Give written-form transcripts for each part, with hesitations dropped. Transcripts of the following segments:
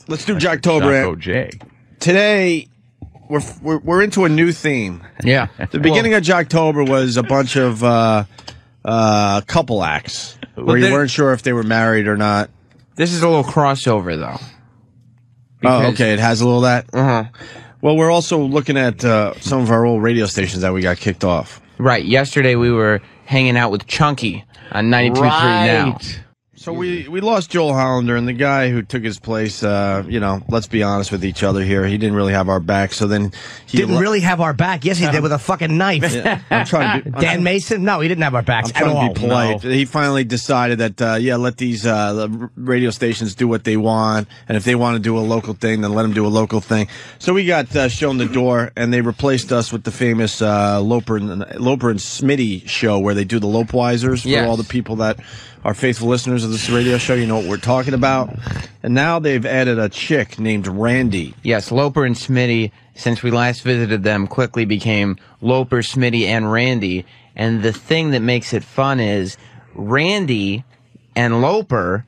Let's do Jocktober. Today, we're into a new theme. Yeah. The beginning of Jocktober was a bunch of couple acts where you weren't sure if they were married or not. This is a little crossover, though. Oh, okay. It has a little of that? Well, we're also looking at some of our old radio stations that we got kicked off. Right. Yesterday, we were hanging out with Chunky on 92.3 now. So we lost Joel Hollander, and the guy who took his place, let's be honest with each other here, he didn't really have our back, so then he didn't really have our back? Yes, he did, with a fucking knife. Yeah, I'm trying to be, Dan Mason? No, he didn't have our backs at all. I'm trying to be polite. No. He finally decided that, let these radio stations do what they want, and if they want to do a local thing, then let them do a local thing. So we got shown the door, and they replaced us with the famous Loper and Smitty show, where they do the Lopeweisers for all the people that are faithful listeners of this radio show. You know what we're talking about. And now they've added a chick named Randi. Yes, Loper and Smitty, since we last visited them, quickly became Loper, Smitty, and Randi. And the thing that makes it fun is Randi and Loper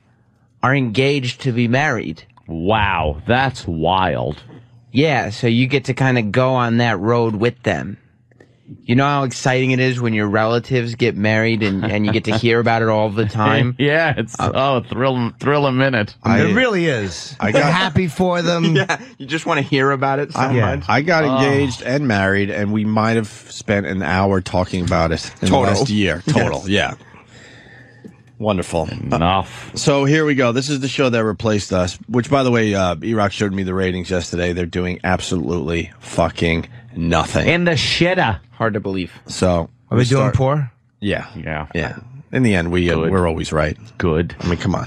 are engaged to be married. Wow, that's wild. Yeah, so you get to kind of go on that road with them. You know how exciting it is when your relatives get married and you get to hear about it all the time? Yeah, it's thrill a minute. It really is. I'm happy for them. Yeah, you just want to hear about it so much. I got engaged and married, and we might have spent an hour talking about it in the last year. Total, yeah. Wonderful. Enough. So here we go. This is the show that replaced us, which, by the way, E-Rock showed me the ratings yesterday. They're doing absolutely fucking nothing. In the shitter. Hard to believe. So are we doing poor? Yeah. Yeah. In the end, we're always right. Good. I mean, come on.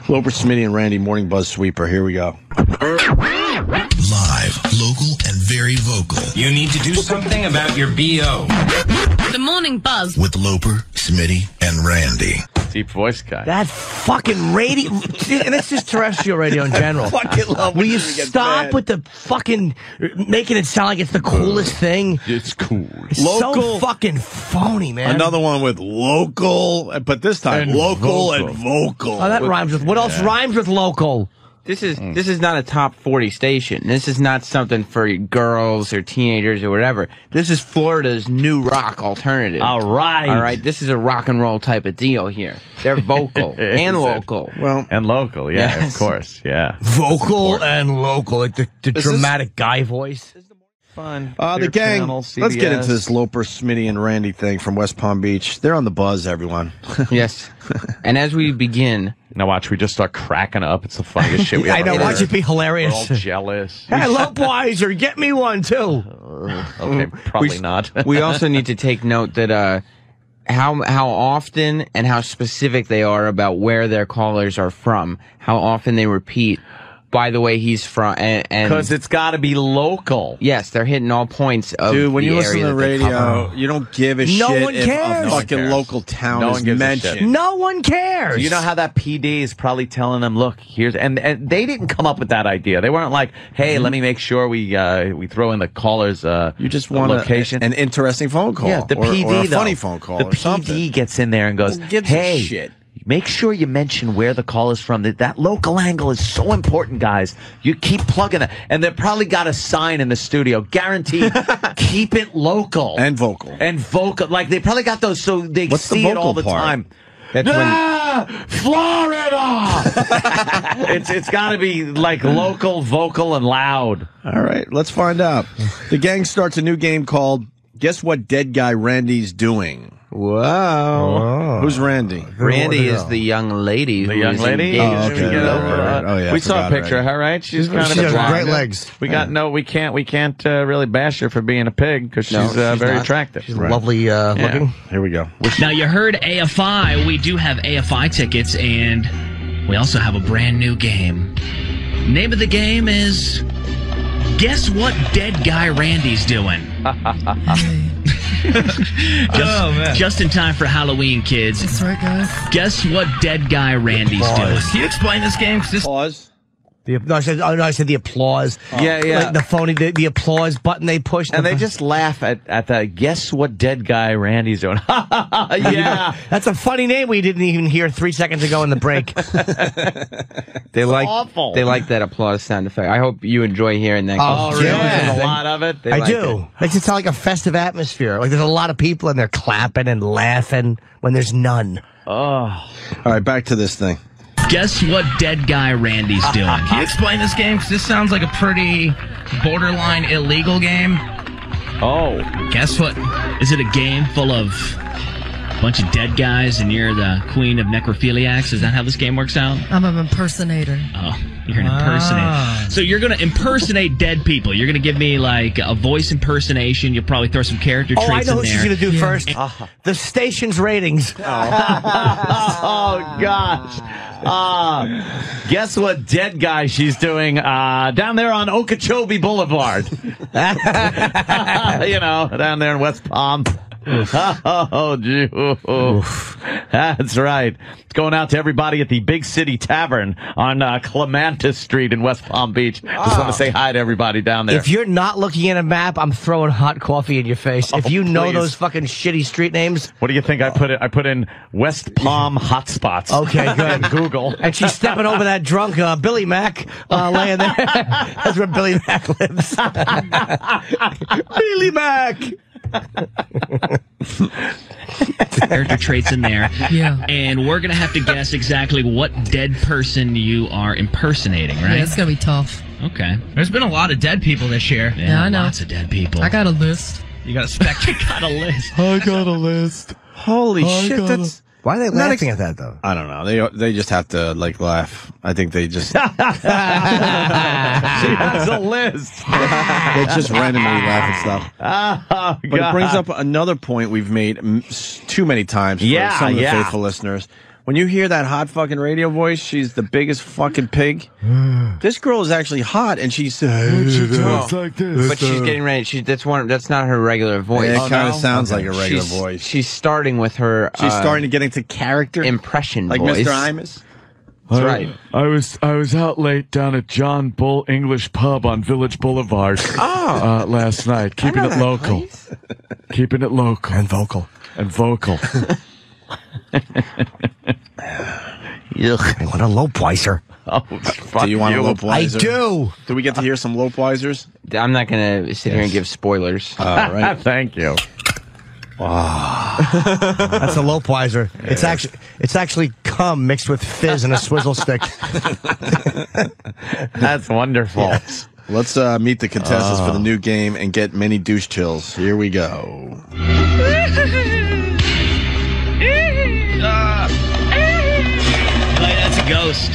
Loper, Smitty, and Randi, Morning Buzz Sweeper. Here we go. Live, local, and very vocal. You need to do something about your BO. The Morning Buzz. With Loper, Smitty, and Randi. Deep voice guy. That fucking radio, and it's just terrestrial radio in general. Fucking love. Will you stop with the fucking making it sound like it's the coolest thing? It's cool. It's so fucking phony, man. Another one with local, but this time local and vocal. Oh, that rhymes with what else rhymes with local? This is not a top 40 station. This is not something for girls or teenagers or whatever. This is Florida's new rock alternative. All right. This is a rock and roll type of deal here. They're vocal and local. Well, and local, yeah, yes. of course, yeah. Vocal and local, like the dramatic guy voice. Fun. The gang. Channel, let's get into this Loper, Smitty, and Randi thing from West Palm Beach. They're on the buzz, everyone. Yes. And as we begin, now watch, we just start cracking up. It's the funniest shit we ever I know. Watch it be hilarious. We're all jealous. Hey, Lopeweiser, get me one too. Okay, probably not. We also need to take note that how often and how specific they are about where their callers are from. How often they repeat. By the way, he's from, and because it's got to be local. Yes, they're hitting all points of Dude, when the you listen to the radio, you don't give a shit one if cares. a fucking local town No is one gives a mentioned. shit. No one cares. You know how that PD is probably telling them, look, here's, and they didn't come up with that idea. They weren't like, hey, let me make sure we throw in the caller's you just want location. an interesting phone call. Yeah, the PD, or a though. funny phone call. The or PD something. gets in there and goes, Who gives a hey, shit? make sure you mention where the call is from. That local angle is so important, guys. You keep plugging it. And they probably got a sign in the studio. Guaranteed, keep it local. And vocal. And vocal. Like, they probably got those so they What's see the it all the vocal part? time. That's Florida! it's got to be, like, local, vocal, and loud. All right, let's find out. The gang starts a new game called Guess What Dead Guy Randy's Doing. Wow. Who's Randi? Randi is the young lady. The young lady? Oh, okay. Oh, yeah, I we saw a forgot picture of already. her, right? She's kind She of has a great legs. We can't really bash her for being a pig because she's very not. attractive. She's lovely looking. Here we go. Now, you heard AFI. We do have AFI tickets, and we also have a brand new game. Name of the game is Guess What Dead Guy Randy's Doing. Just in time for Halloween, kids. That's right, guys. Guess what dead guy Randy's doing. Can you explain this game? Pause. I said the applause. Yeah, yeah. Like the phony, the applause button they push. And they just laugh at the, guess what dead guy Randy's doing? Yeah. That's a funny name we didn't even hear 3 seconds ago in the break. They like awful. They like that applause sound effect. I hope you enjoy hearing that. Oh, really? There's a lot of it. I do. Makes it sound like a festive atmosphere. Like there's a lot of people and they're clapping and laughing when there's none. Oh. All right, back to this thing. Guess what dead guy Randy's doing? Can you explain this game? Because this sounds like a pretty borderline illegal game. Oh. Guess what? Is it a game full of a bunch of dead guys and you're the queen of necrophiliacs? Is that how this game works out? I'm an impersonator. Oh, you're an impersonator. So you're going to impersonate dead people. You're going to give me like a voice impersonation. You'll probably throw some character traits in there. I know what she's going to do first. The station's ratings. Oh, gosh. Guess what dead guy she's doing down there on Okeechobee Boulevard. You know, down there in West Palm. Oh, gee. That's right. It's going out to everybody at the Big City Tavern on Clementis Street in West Palm Beach. Just want to say hi to everybody down there. If you're not looking at a map, I'm throwing hot coffee in your face. If you know those fucking shitty street names. What do you think I put in? I put in West Palm hotspots. Okay, good. Google. And she's stepping over that drunk Billy Mack laying there. That's where Billy Mack lives. Billy Mack. Character traits in there. Yeah. And we're going to have to guess exactly what dead person you are impersonating, right? Yeah, it's going to be tough. Okay. There's been a lot of dead people this year. Yeah, I know. Lots of dead people. I got a list. You got a spectrum. got a list. I got a list. Holy shit, that's... Why are they laughing at that, though? I don't know. They just have to, like, laugh. I think they just... She has a list. They just randomly laugh and stuff. Oh, But it brings up another point we've made too many times for some of the faithful listeners. When you hear that hot fucking radio voice, she's the biggest fucking pig. This girl is actually hot, and she's like this. But she's getting ready. That's not her regular voice. It kind of sounds like a regular voice. She's starting with her. She's starting to get into character impression like voice. Mr. Imus. That's right. I was out late down at John Bull English Pub on Village Boulevard last night, keeping it local. Keeping it local. And vocal. And vocal. I want a Lopeweiser. Oh, do you want a Lopeweiser? I do. Do we get to hear some Lopeweisers? I'm not going to sit here and give spoilers. All right. Thank you. Wow. That's a Lopeweiser. Yeah. It's actually cum mixed with fizz and a swizzle stick. That's wonderful. Yes. Let's meet the contestants for the new game and get many douche chills. Here we go. That's a ghost.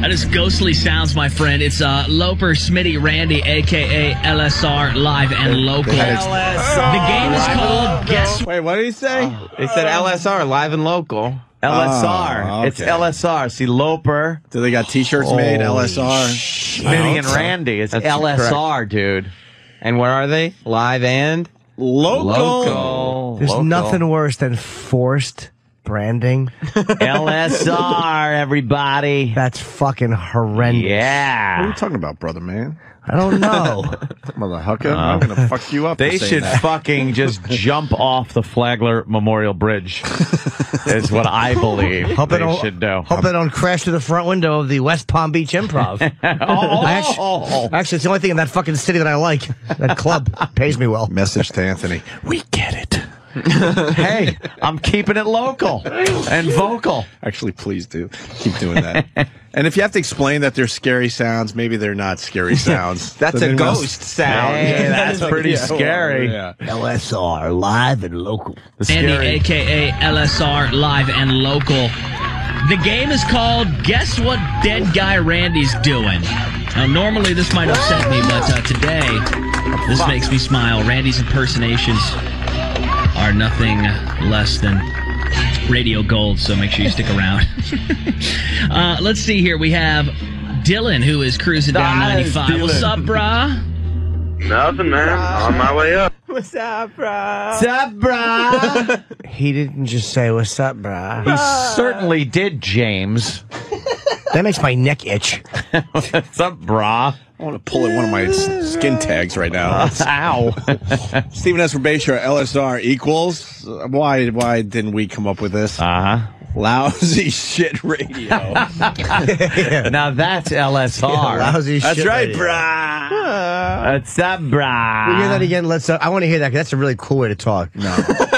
That is ghostly sounds, my friend. It's Loper, Smitty, Randy, a.k.a. LSR, live and local. LSR. The game is called Guess. Wait, what did he say? They said LSR, live and local. LSR. Oh, okay. It's LSR. See, Loper. Do they got T-shirts made? LSR. Smitty and Randy. It's That's LSR, correct. dude. And what are they? Live and Local. There's nothing worse than forced branding. LSR, everybody. That's fucking horrendous. What are Yeah. you talking about, brother, man? I don't know. Motherfucker, I'm gonna fuck you up. They for saying should that. fucking just jump off the Flagler Memorial Bridge. Is what I believe they should do. Hope they don't crash through the front window of the West Palm Beach Improv. Actually, it's the only thing in that fucking city that I like. That club pays me well. Message to Anthony. We get it. Hey, I'm keeping it local and vocal. Actually, please do. Keep doing that. And if you have to explain that they're scary sounds, maybe they're not scary sounds. That's So a then ghost sound. Hey, that's pretty scary. Yeah. LSR, live and local. Andy, a.k.a. LSR, live and local. The game is called Guess What Dead Guy Randy's Doing. Now, normally this might upset me, but today, this makes me smile. Randy's impersonations are nothing less than radio gold, so make sure you stick around. Let's see here. We have Dylan, who is cruising down 95. What's up, brah? Nothing, man. On my way up. What's up, bro? What's up, brah? He didn't just say, what's up, brah? He certainly did, James. That makes my neck itch. What's up, brah? I want to pull at one of my skin tags right now. Ow. Stephen S. from Bayshore, LSR equals. Why didn't we come up with this? Lousy shit radio. Now that's LSR. Lousy That's shit right, radio. brah. What's up, brah? Can we hear that again? I want to hear that, because that's a really cool way to talk. No.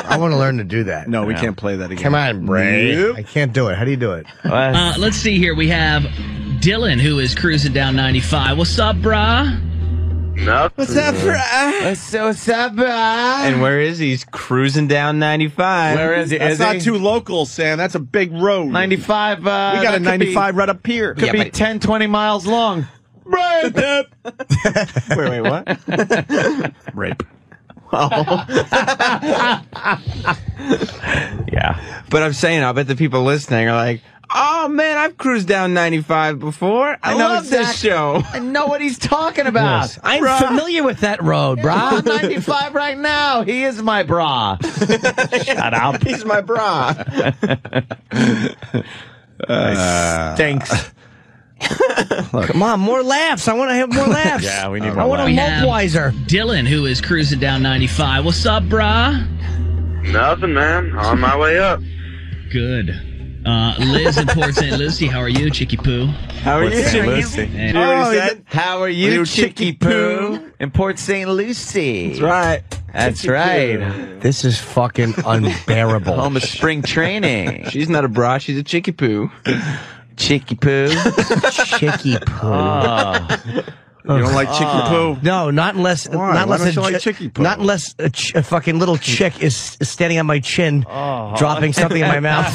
I want to learn to do that. No, we can't play that again. Come on, Bray. Nope. I can't do it. How do you do it? Let's see here. We have Dylan, who is cruising down 95. What's up, brah? Nothing. What's up, brah? What's up, brah? And where is he? He's cruising down 95. Where is he? That's Is not he? too local, Sam. That's a big road. 95. We got a 95 right up here. Could be 10, 20 miles long. Right. Wait, what? Rape. Yeah. But I'm saying, I bet the people listening are like, oh, man, I've cruised down 95 before. I love this show. I know what he's talking about. Yes. I'm familiar with that road, Bra brah. 95 right now. He is my bra. Shut up. He's my bra. Stinks. Come on, more laughs. I want to have more laughs. Yeah, we need more I want a We have Multweiser. Dylan, who is cruising down 95. What's up, brah? Nothing, man. On my way up. Good. Liz in Port St. Lucie, how are you, Chicky Poo? How are you, Lucy. And How are you, Chicky Poo? In Port St. Lucie. That's Right. That's right. This is fucking unbearable. Home of spring training. She's not a bra, she's a chicky poo. Chicky Poo. Chicky poo. You don't like chicky poo? No, not unless Why? not Why unless don't you like chicky poo? not unless a fucking little chick is standing on my chin, dropping something in my mouth.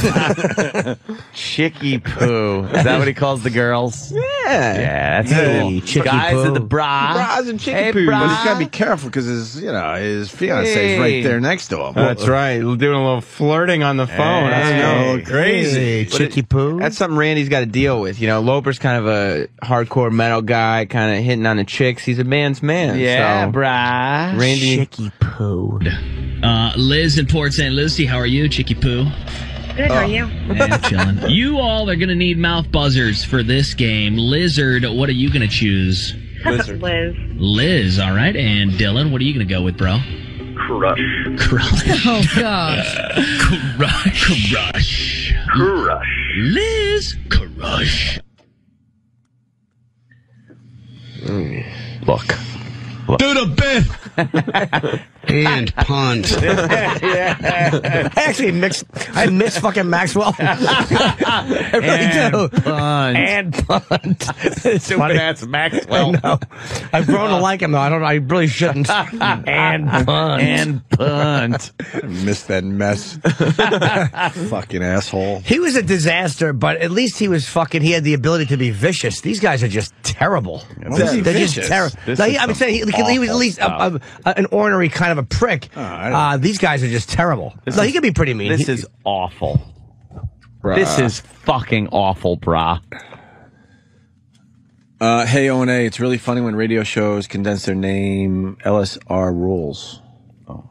Chicky Poo. Is that what he calls the girls? Yeah, that's Hey, cool. Chicky Guys Poo. in the bra. Bras and chicky Hey, poo. bra. But he's got to be careful because his fiance is right there next to him. That's right. Doing a little flirting on the phone. Hey. That's crazy. Hey, Chicky poo. That's something Randy's got to deal with. You know, Loper's kind of a hardcore metal guy, kind of hitting on the chicks. He's a man's man. Yeah, so. brah. Randy. Chicky poo. Liz in Port St. Lucie, how are you, Chicky Poo? Good, how are you? Yeah, chilling. You all are going to need mouth buzzers for this game. Lizard, what are you going to choose? Liz. Liz, all right. And Dylan, what are you going to go with, bro? Crush. Crush. Oh, gosh. Crush. Crush. Crush. Liz. Crush. Look. Do the bit. And punt. I actually I miss fucking Maxwell. I really do. Punt. And punt. It's funny. That's Maxwell. I know. I've grown to like him though. I really shouldn't. And punt. And punt. I missed that mess. Fucking asshole. He was a disaster, but at least he was fucking. He had the ability to be vicious. These guys are just terrible. Why is he They're vicious? just terrible. This No, is I'm some saying he was at least an ornery kind of a prick. These guys are just terrible. He can be pretty mean. This is awful. Bruh. This is fucking awful, brah. Hey, O&A, it's really funny when radio shows condense their name. LSR rules.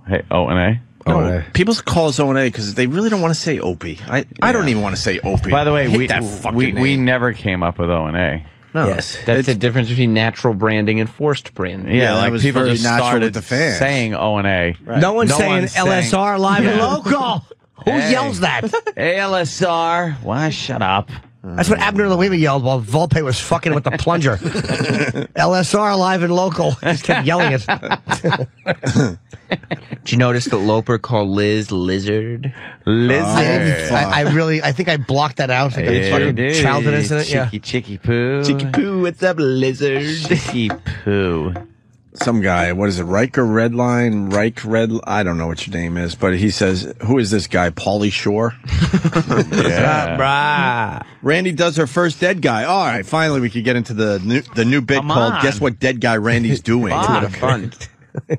Hey, O&A? No, people call us O&A because they really don't want to say Opie. I don't even want to say Opie. By the way, I hate that fucking we name. never came up with O&A. No. Yes. That's the difference between natural branding and forced branding. Yeah, that like was people very just natural started with the fans. saying O&A. No one's saying saying- LSR live and local. Who Hey. yells that? ALSR. Why, shut up. That's what Abner Louima yelled while Volpe was fucking with the plunger. LSR live and local. Just kept yelling it. Did you notice that Loper called Liz Lizard? Lizard. I think I blocked that out. Like a fucking childhood incident. Yeah. Chicky Poo. Chicky Poo, what's up, Lizard? Chicky Poo. Some guy, what is it, Riker Redline? I don't know what your name is, but he says, who is this guy, Pauly Shore? Yeah. Randy does her first dead guy. All right, finally we could get into the new bit Come called on. Guess What Dead Guy Randy's Doing. Come on. Fun.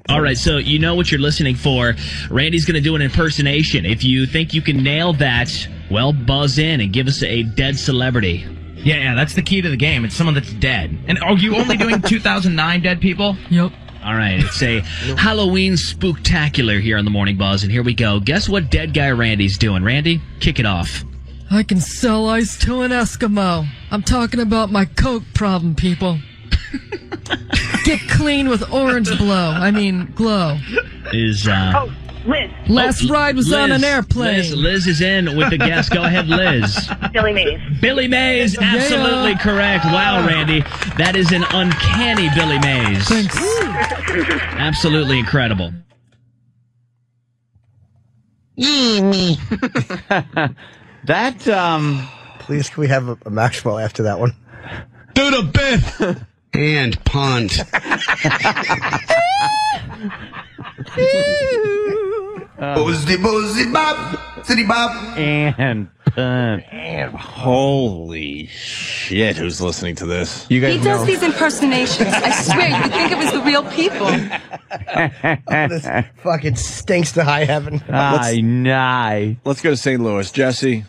All right, so you know what you're listening for. Randy's going to do an impersonation. If you think you can nail that, well, buzz in and give us a dead celebrity. Yeah, that's the key to the game. It's someone that's dead. And are you only doing 2009 dead people? Yep. All right, it's a Halloween spooktacular here on the Morning Buzz, and here we go. Guess what dead guy Randy's doing? Randy, kick it off. I can sell ice to an Eskimo. I'm talking about my Coke problem, people. Get clean with orange blow. I mean, glow. Is Oh, Liz. Last ride was on an airplane. Liz is in with the guess. Go ahead, Liz. Billy Mays. Billy Mays, absolutely correct. Wow, Randy. That is an uncanny Billy Mays. Thanks. Absolutely incredible. That, Please, can we have a Maxwell after that one? Do the bit and punt. Boozy bop, city bop, and Holy shit, who's listening to this? You guys He does these impersonations. I swear, you would think it was the real people. This fucking stinks to high heaven. Let's go to St. Louis. Jesse.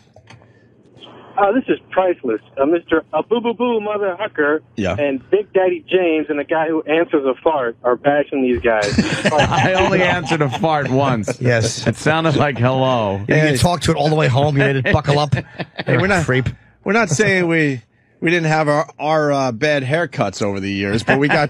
This is priceless. Mr. Boo Boo Boo Mother Hucker and Big Daddy James and the guy who answers a fart are bashing these guys. I only answered a fart once. Yes. It sounded like hello. Yeah, you talked to it all the way home. You made it buckle up. Hey, we're not creep. We're not saying we didn't have our bad haircuts over the years, but we got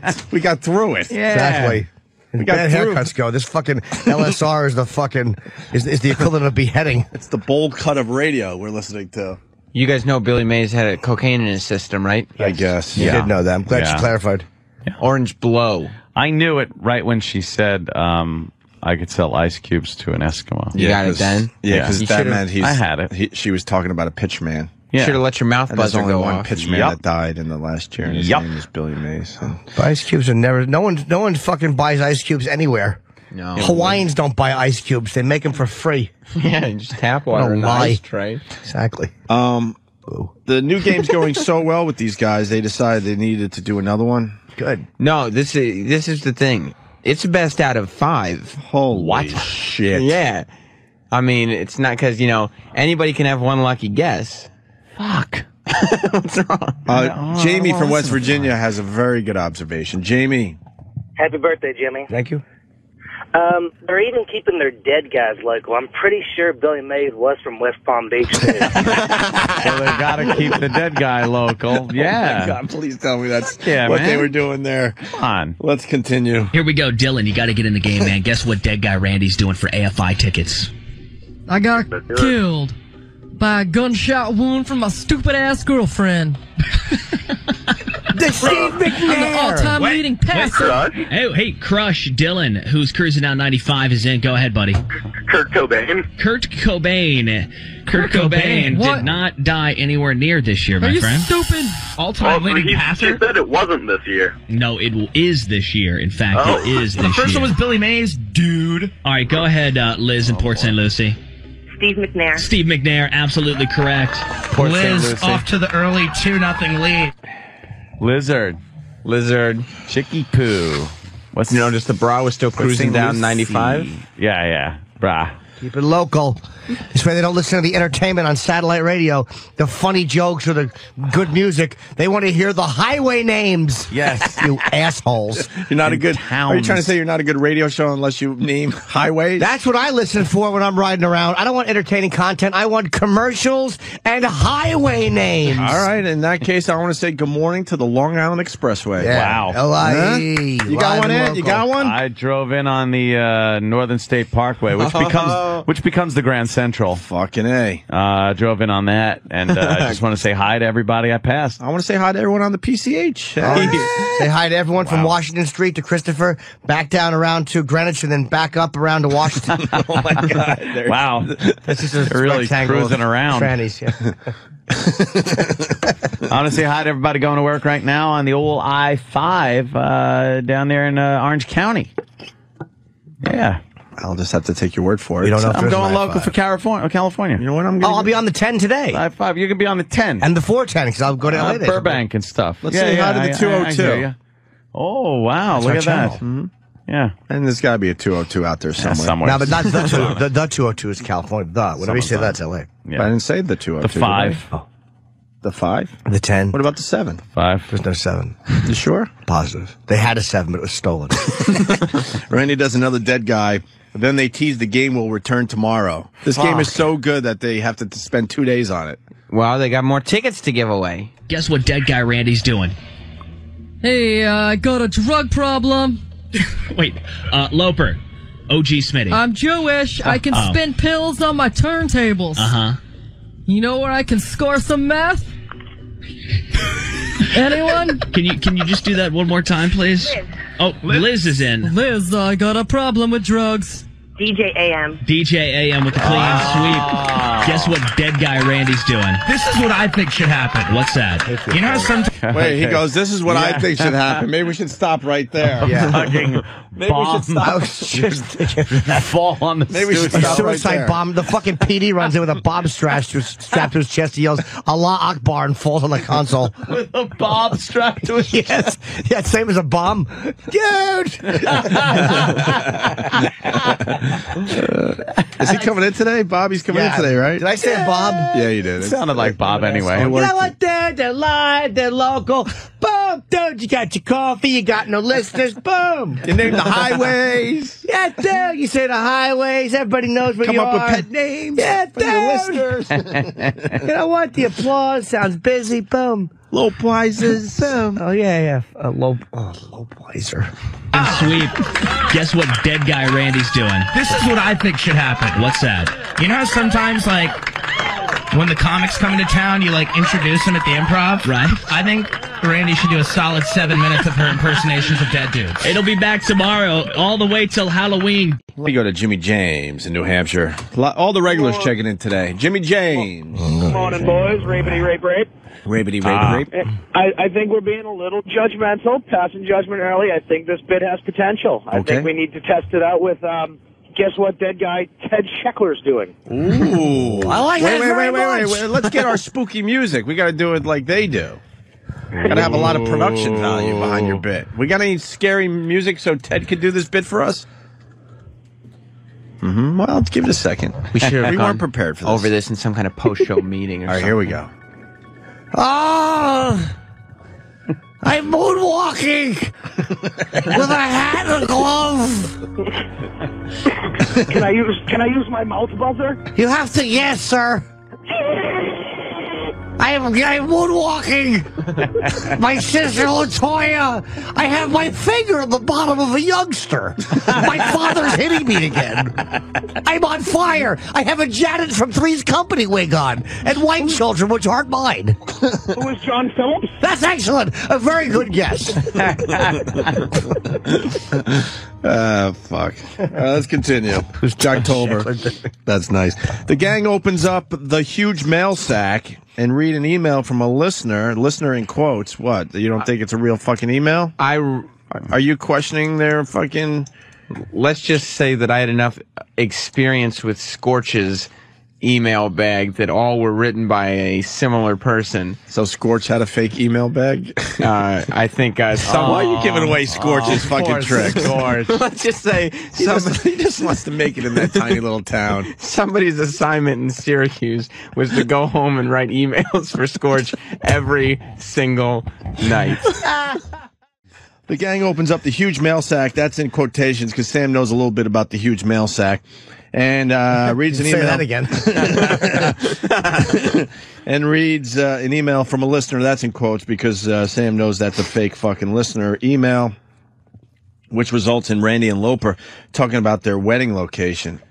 through it. Yeah. Exactly. We got bad through. haircuts go. This fucking LSR is the fucking is the equivalent of beheading. It's the bold cut of radio we're listening to. You guys know Billy Mays had a cocaine in his system, right? Yes. I guess. You did know that. I'm glad you clarified. Yeah. Orange blow. I knew it right when she said I could sell ice cubes to an Eskimo. You got it then? Yeah, because that meant I had it. She was talking about a pitch man. Yeah. Should have let your mouth buzzer go go only one off. pitch man that died in the last year, and his name is Billy Mays. So. But ice cubes are never. No one fucking buys ice cubes anywhere. No. Hawaiians don't buy ice cubes. They make them for free. Yeah, you just tap water in the ice tray. Exactly. The new game's going so well with these guys, they decided they needed to do another one. Good. No, this is the thing. It's best out of 5. Holy shit. Yeah. I mean, it's not because, anybody can have one lucky guess. Fuck. What's wrong? Jamie from West Virginia has a very good observation. Jamie. Happy birthday, Jimmy. Thank you. They're even keeping their dead guys local. I'm pretty sure Billy Mays was from West Palm Beach, too. So they gotta keep the dead guy local. Yeah. Oh my God, please tell me that's what man. they were doing there. Come on. Let's continue. Here we go, Dylan. You got to get in the game, man. Guess what dead guy Randy's doing for AFI tickets? I got killed by a gunshot wound from my stupid-ass girlfriend. Steve McNair. I'm the all-time leading passer. Hey, Crush Dylan, who's cruising down 95, is in. Go ahead, buddy. Kurt Cobain. Kurt Cobain did not die anywhere near this year, my friend. Are you stupid? All-time leading passer? He said it wasn't this year. No, it is this year. In fact, it is this year. The first one was Billy Mays, dude. All right, go ahead, Liz in Port St. Lucie. Steve McNair. Steve McNair, absolutely correct. Liz off to the early 2-0 lead. Lizard. Chicky Poo. What's just the bra was still cruising down 95? Yeah. Brah. Keep it local. This way they don't listen to the entertainment on satellite radio, the funny jokes or the good music. They want to hear the highway names. Yes. You assholes. You're not a good towns. Are you trying to say you're not a good radio show unless you name highways? That's what I listen for when I'm riding around. I don't want entertaining content. I want commercials and highway names. All right. In that case, I want to say good morning to the Long Island Expressway. Yeah. Wow. L.I.E. You got one, Ed? You got one? I drove in on the Northern State Parkway, which becomes the Grand Central. Fucking A. Drove in on that, and I just want to say hi to everybody I passed. I want to say hi to everyone on the PCH. Say hi to everyone from Washington Street to Christopher, back down around to Greenwich, and then back up around to Washington. Oh, my God. Wow. This is a really cruising around. Trannies, yeah. I want to say hi to everybody going to work right now on the old I-5 down there in Orange County. Yeah. I'll just have to take your word for it. You don't know if I'm there's going an local I-5. for California. You know what? I'll be on the 10 today. I-5. You can be on the 10. And the 410, because I'll go to LA. Burbank and stuff. Let's say hi to the 202. I hear ya. Oh, wow. That's look our at channel. that. Mm-hmm. Yeah. And there's got to be a 202 out there somewhere. No, but not the 202. The 202 is California. Whenever you say that's LA. Yeah. I didn't say the 202. The 5. Oh. The 5? The 10. What about the 7? 5. There's no 7. You sure? Positive. They had a 7, but it was stolen. Randy does another dead guy. Then they tease the game will return tomorrow. This game is so good that they have to spend 2 days on it. Well, they got more tickets to give away. Guess what dead guy Randy's doing? Hey, I got a drug problem. Wait, Loper. OG Smitty. I'm Jewish. I can spin pills on my turntables. Uh-huh. You know where I can score some meth? Anyone? Can you just do that one more time, please? Liz. Oh, Liz is in. Liz, I got a problem with drugs. DJ AM. DJ AM with the clean sweep. Guess what dead guy Randy's doing? This is what I think should happen. What's that? You know how sometimes... Wait, he goes, this is what I think should happen. Maybe we should stop right there. Fucking Maybe we should stop. I was just thinking that. fall on the Maybe we should studio. stop right Suicide there. bomb. The fucking PD runs in with a bomb strapped to his chest. He yells, Allah Akbar, and falls on the console. With a bomb strapped to his Yes. Yeah, same as a bomb. Dude! Is he coming in today? Bobby's coming in today, right? Did I say Bob? Yeah, you did. It sounded like Bob anyway. It You worked. know what, dude? They're live, they're local. Boom, dude, you got your coffee, you got no listeners. Boom. You named the highways. Yeah, dude, you say the highways, everybody knows where Come you up with are. pet names Yeah, for your dude. listeners. You know what? The applause sounds busy. Boom. Low prizes. Boom. Oh, yeah. Low Weiser. Sweep. Guess what dead guy Randy's doing? This is what I think should happen. What's that? You know how sometimes, like, when the comics come into town, you, like, introduce them at the Improv? Right. I think Randy should do a solid 7 minutes of her impersonations of dead dudes. It'll be back tomorrow, all the way till Halloween. We go to Jimmy James in New Hampshire. All the regulars checking in today. Jimmy James. Morning, boys. Rapity, rape, rape. Rapity, rape, rape. I think we're being a little judgmental, passing judgment early. I think this bit has potential. I think we need to test it out with, guess what dead guy Ted Sheckler's doing. Ooh. I like that very wait. much. Let's get our spooky music. We got to do it like they do. Got to have a lot of production value behind your bit. We got any scary music so Ted could do this bit for us? Mm-hmm. Well, let's give it a second. We should have We gone weren't prepared for this. over this in some kind of post-show meeting or All right, something. here we go. Oh, I'm moonwalking with a hat and a glove. Can I use my mouth buzzer? You have to, yes, sir. I'm moonwalking. My sister Latoya. I have my finger at the bottom of a youngster. My father's hitting me again. I'm on fire. I have a Janet from Three's Company wig on and white children, which aren't mine. Who is John Phillips? That's excellent. A very good guess. Fuck. Let's continue. Jocktober. That's nice. The gang opens up the huge mail sack and read an email from a listener in quotes. What? You don't think it's a real fucking email? Are you questioning their fucking... Let's just say that I had enough experience with Scorch's email bag that all were written by a similar person. So Scorch had a fake email bag? I think why are you giving away Scorch's fucking tricks? Let's just say he just wants to make it in that tiny little town. Somebody's assignment in Syracuse was to go home and write emails for Scorch every single night. The gang opens up the huge mail sack. That's in quotations because Sam knows a little bit about the huge mail sack. And reads an email. Say that again. And reads an email from a listener. That's in quotes because Sam knows that's a fake fucking listener email, which results in Randi and Loper talking about their wedding location.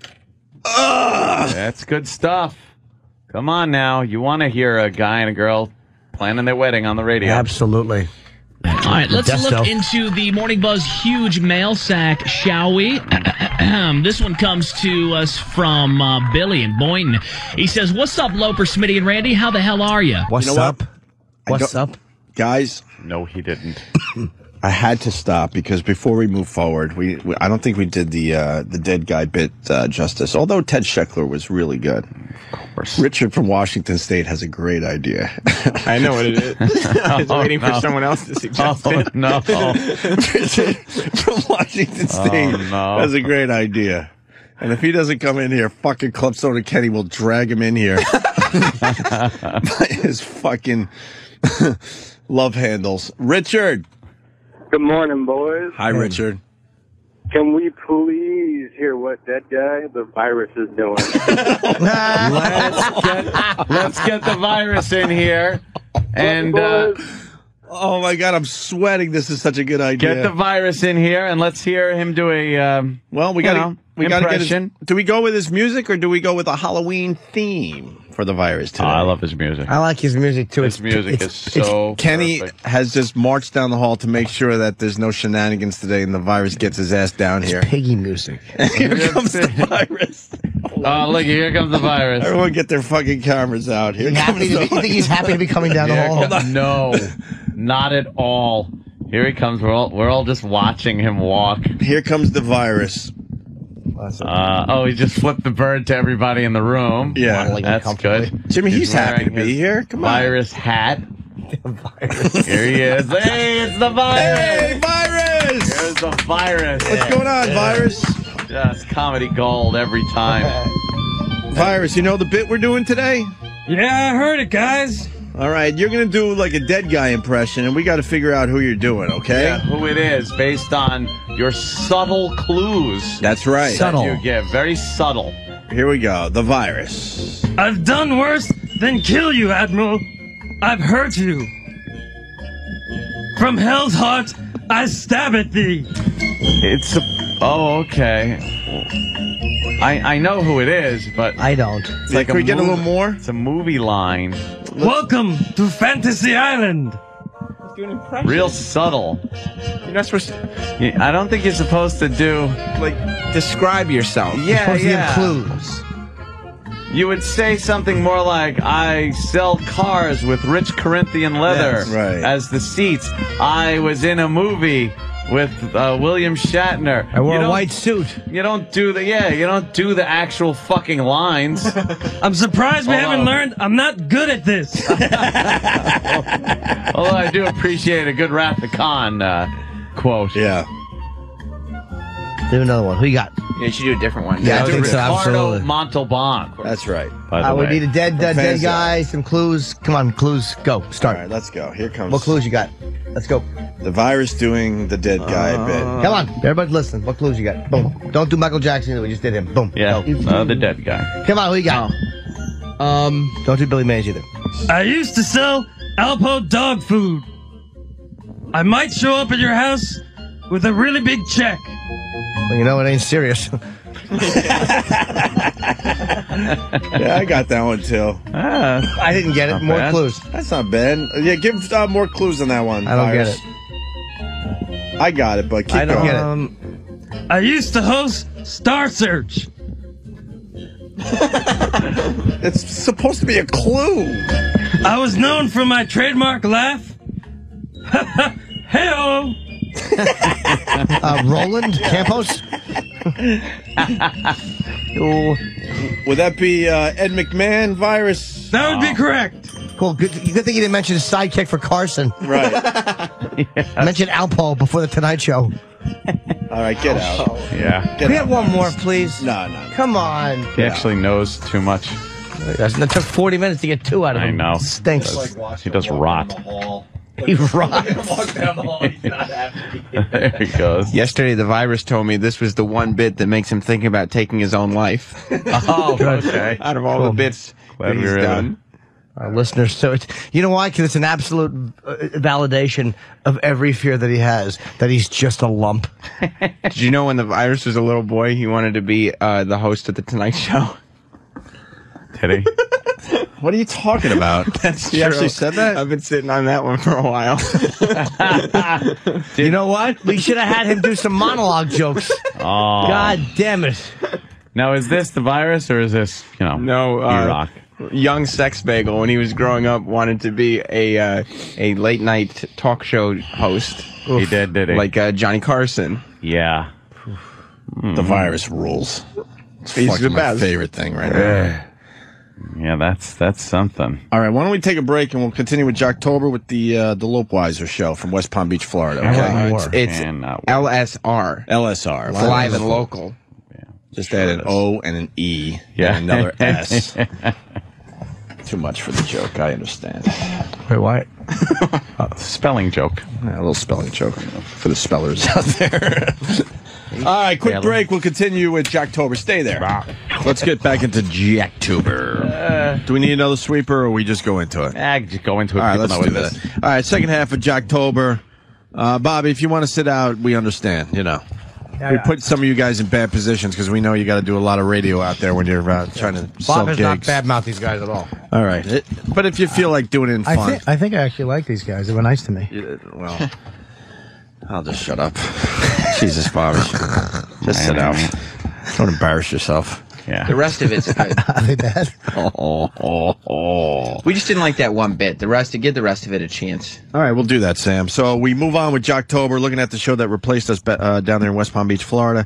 That's good stuff. Come on now. You want to hear a guy and a girl planning their wedding on the radio. Absolutely. All right, let's look into the Morning Buzz huge mail sack, shall we? This one comes to us from Billy in Boynton. He says, "What's up, Loper, Smitty, and Randy? How the hell are you?" What's up? What's up? Guys? No, he didn't. I had to stop because before we move forward, I don't think we did the dead guy bit justice. Although Ted Sheckler was really good. Of course. Richard from Washington State has a great idea. I know what it is. I was waiting for someone else to suggest it. No. Richard from Washington State has a great idea. And if he doesn't come in here, fucking Clubstone and Kenny will drag him in here. by his fucking love handles. Richard. Good morning, boys. Hi, Richard. Can we please hear what that guy, the virus, is doing? Let's get the virus in here. And oh my God, I'm sweating. This is such a good idea. Get the virus in here, and let's hear him do a well, we got to get his, do we go with his music, or do we go with a Halloween theme for the virus today? Oh, I love his music. I like his music too. His music is so Kenny perfect. has just marched down the hall to make sure that there's no shenanigans today and the virus gets his ass down here. Piggy music. Here comes the virus. Oh, look, here comes the virus. Everyone get their fucking cameras out. Here comes the you think he's happy to be coming down the hall? No, not at all. Here he comes. We're all just watching him walk. Here comes the virus. He just flipped the bird to everybody in the room. Yeah, that's good. Jimmy, he's happy to be here. Come on. Virus hat. Here he is. Hey, it's the virus. Hey, virus. Here's the virus. What's going on, virus? Just comedy gold every time. Virus, you know the bit we're doing today? Yeah, I heard it, guys. All right, you're going to do like a dead guy impression, and we got to figure out who you're doing, okay? Yeah, who it is, based on your subtle clues. That's right. That you give. Very subtle. Here we go. The virus. I've done worse than kill you, Admiral. I've hurt you. From hell's heart, I stab at thee. It's a... Oh, okay. I know who it is, but... I don't. It's like, can we get a little more? It's a movie line. Welcome to Fantasy Island. Real subtle. You're not supposed to... I don't think you're supposed to do... Like, describe yourself. Yeah, Give clues. You would say something more like, I sell cars with rich Corinthian leather Yes, right. as the seats. I was in a movie with William Shatner. I wore a white suit. You don't do the actual fucking lines. I'm surprised we haven't learned I'm not good at this. Although I do appreciate a good Wrath of Khan quote. Yeah. Do another one. Who you got? Yeah, you should do a different one. Yeah, I think so, Ricardo absolutely. Montalban. That's right. By the We way. need a dead guy, some clues. Come on, clues. Go. Start. All right, let's go. Here comes... What clues you got? Let's go. The virus doing the dead guy bit. Come on. Everybody listen. What clues you got? Boom. Don't do Michael Jackson. We just did him. Boom. Yeah, Go. the dead guy. Come on. Who you got? Don't do Billy Mays either. I used to sell Alpo dog food. I might show up at your house with a really big check. Well, you know it ain't serious. Yeah, I got that one too. I didn't get it. Not More bad. clues. That's not bad. Yeah, give more clues on that one. I don't virus. get it. I got it, but keep I don't going. get it. I used to host Star Search. It's supposed to be a clue. I was known for my trademark laugh. Hey-oh! Roland Campos? Would that be Ed McMahon, virus? That would be correct. Cool. Good thing you didn't mention his sidekick for Carson. Right. Mention Alpo before the Tonight Show. All right, get out. Yeah. Can we have one more, please? No. Come on. He actually knows too much. That took 40 minutes to get two out of him. I know. Stinks. He does rot. He rots. There he goes. Yesterday, the virus told me this was the one bit that makes him think about taking his own life. Oh, okay. Out of all the bits that he's done. Our listeners, so it's, you know why? Because it's an absolute validation of every fear that he has, that he's just a lump. Did you know when the virus was a little boy, he wanted to be the host of The Tonight Show? Did he? What are you talking about? He actually said that? I've been sitting on that one for a while. You know what? We should have had him do some monologue jokes. Oh. God damn it. Now, is this the virus or is this, No, E-Rock? Young Sex Bagel, when he was growing up, wanted to be a late night talk show host. He did he? Like Johnny Carson. Yeah. The virus rules. It's He's fucking the my best. favorite thing right now. Yeah, that's something. All right, why don't we take a break and we'll continue with Jocktober with the Lopeweiser show from West Palm Beach, Florida. Okay, It's LSR. LSR, Live and local. Just add an O and an E and another S. It's too much for the joke. I understand. Wait, what? Spelling joke. Yeah, a little spelling joke for the spellers out there. All right, quick break. We'll continue with Jocktober. Stay there. Let's get back into Jocktober. Do we need another sweeper, or we just go into it? Just go into it. All right, let's do this. All right, second half of Jocktober. Bobby, if you want to sit out, we understand. You know, we put some of you guys in bad positions because we know you got to do a lot of radio out there when you're trying to sell Bob is gigs. not badmouth these guys at all. All right, but if you feel like doing it in fun, I think I actually like these guys. They were nice to me. well, I'll just shut up. Jesus, Bobby, just sit out. Don't embarrass yourself. Yeah. The rest of it's good. Are they bad? We just didn't like that one bit. Give the rest of it a chance. All right, we'll do that, Sam. So we move on with Jocktober, looking at the show that replaced us down there in West Palm Beach, Florida.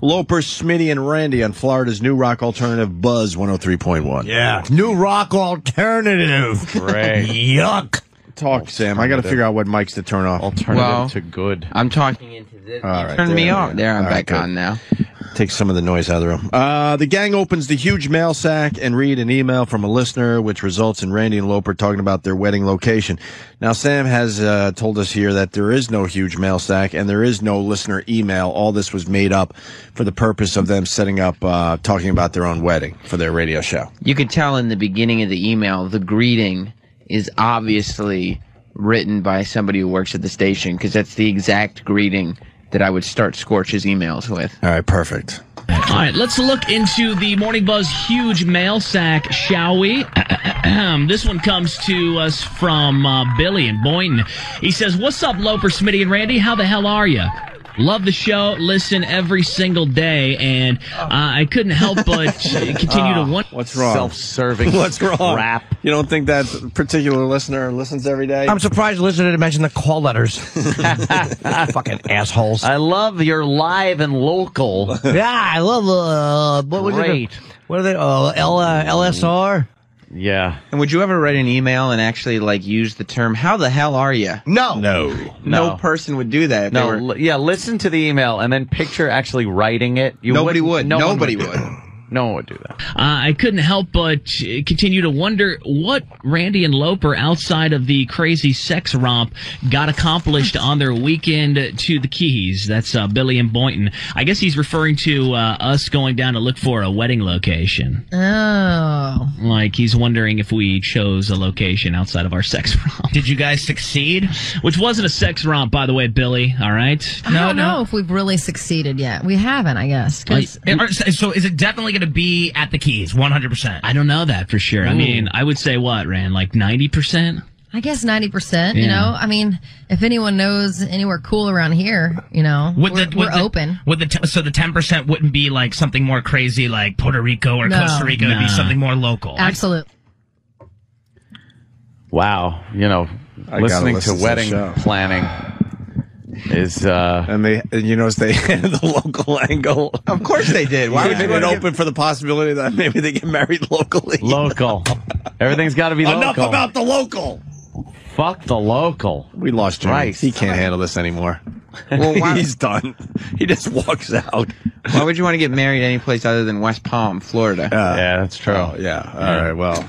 Loper, Smitty, and Randi on Florida's new rock alternative, Buzz 103.1. Yeah. New rock alternative. Great. Yuck. Talk, Sam. I got to figure out what mics to turn off. Alternative to good. I'm talking into this. All right, Turn me off. There, I'm All back right, on now. Take some of the noise out of the room. The gang opens the huge mail sack and read an email from a listener, which results in Randi and Loper talking about their wedding location. Now, Sam has told us here that there is no huge mail sack and there is no listener email. All this was made up for the purpose of them setting up, talking about their own wedding for their radio show. You could tell in the beginning of the email, the greeting is obviously written by somebody who works at the station, because that's the exact greeting that I would start Scorch's emails with. All right, perfect. All right, let's look into the Morning Buzz huge mail sack, shall we? This one comes to us from Billy in Boynton. He says, "What's up, Loper, Smitty, and Randi? How the hell are you? Love the show, listen every single day, and I couldn't help but continue to wonder." What's wrong? Self-serving. What's wrong? Crap. You don't think that particular listener listens every day? I'm surprised the listener didn't mention the call letters. Fucking assholes. I love your live and local. Yeah, I love, what was Great. it? What are they? LSR? Yeah. And would you ever write an email and actually use the term, "How the hell are you"? No. No person would do that. Yeah, listen to the email and then picture actually writing it. Nobody would. Nobody would. No one would do that. I couldn't help but continue to wonder what Randi and Loper, outside of the crazy sex romp, got accomplished on their weekend to the Keys. That's Billy in Boynton. I guess he's referring to us going down to look for a wedding location. Oh. Like, he's wondering if we chose a location outside of our sex romp. Did you guys succeed? Which wasn't a sex romp, by the way, Billy, all right? I don't know if we've really succeeded yet. We haven't, I guess. 'Cause So is it definitely going to be at the Keys, 100%? I don't know that for sure. I mean, I would say what, Rand, like 90%? I guess 90%, you know? I mean, if anyone knows anywhere cool around here, you know, we're open. So the 10% wouldn't be like something more crazy like Puerto Rico or Costa Rica. It would be something more local. Absolutely. Wow. Listening to wedding planning is and you notice they had the local angle. Of course they did. Why would they you it open for the possibility that maybe they get married locally? Local. Everything's got to be local. Enough about the local. Fuck the local. We lost Jimmy. Christ. He can't handle this anymore. Well, he's done. He just walks out. Why would you want to get married any place other than West Palm, Florida? Yeah, that's true. Oh, yeah. All right, well.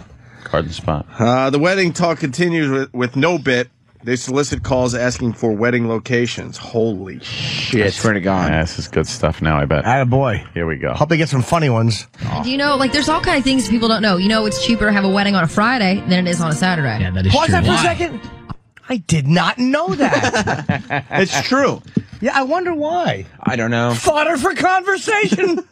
Card the spot. The wedding talk continues with no bit. They solicit calls asking for wedding locations. Holy shit. I swear to God. Yeah, this is good stuff now, I bet. Attaboy. Here we go. Hope they get some funny ones. Do you know, there's all kind of things people don't know. You know, it's cheaper to have a wedding on a Friday than it is on a Saturday. Yeah, that is Pause true. that for a second. I did not know that. It's true. Yeah, I wonder why. I don't know. Fodder for conversation.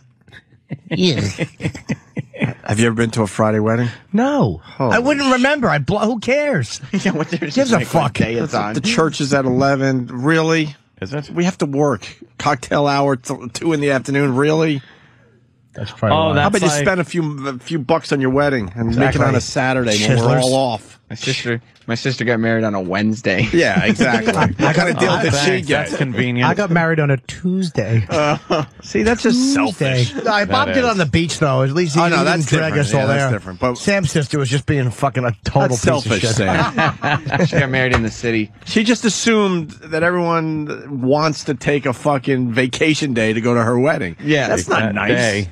Have you ever been to a Friday wedding? No. I wouldn't remember. Who cares? Yeah, what there's Gives a fuck. The church is at 11. Really? Is it? We have to work. Cocktail hour till 2 in the afternoon. Really? That's probably why. How about you spend a few bucks on your wedding and make it on a Saturday when we're all off? My sister got married on a Wednesday. Yeah, exactly. What kind of deal did she get? That's convenient. I got married on a Tuesday. See, that's just selfish. Bob did it on the beach, though. At least he didn't drag us all there. That's different. But Sam's sister was just being fucking a total piece selfish, of shit. Sam. She got married in the city. She just assumed that everyone wants to take a fucking vacation day to go to her wedding. Yeah, that's not nice. Day.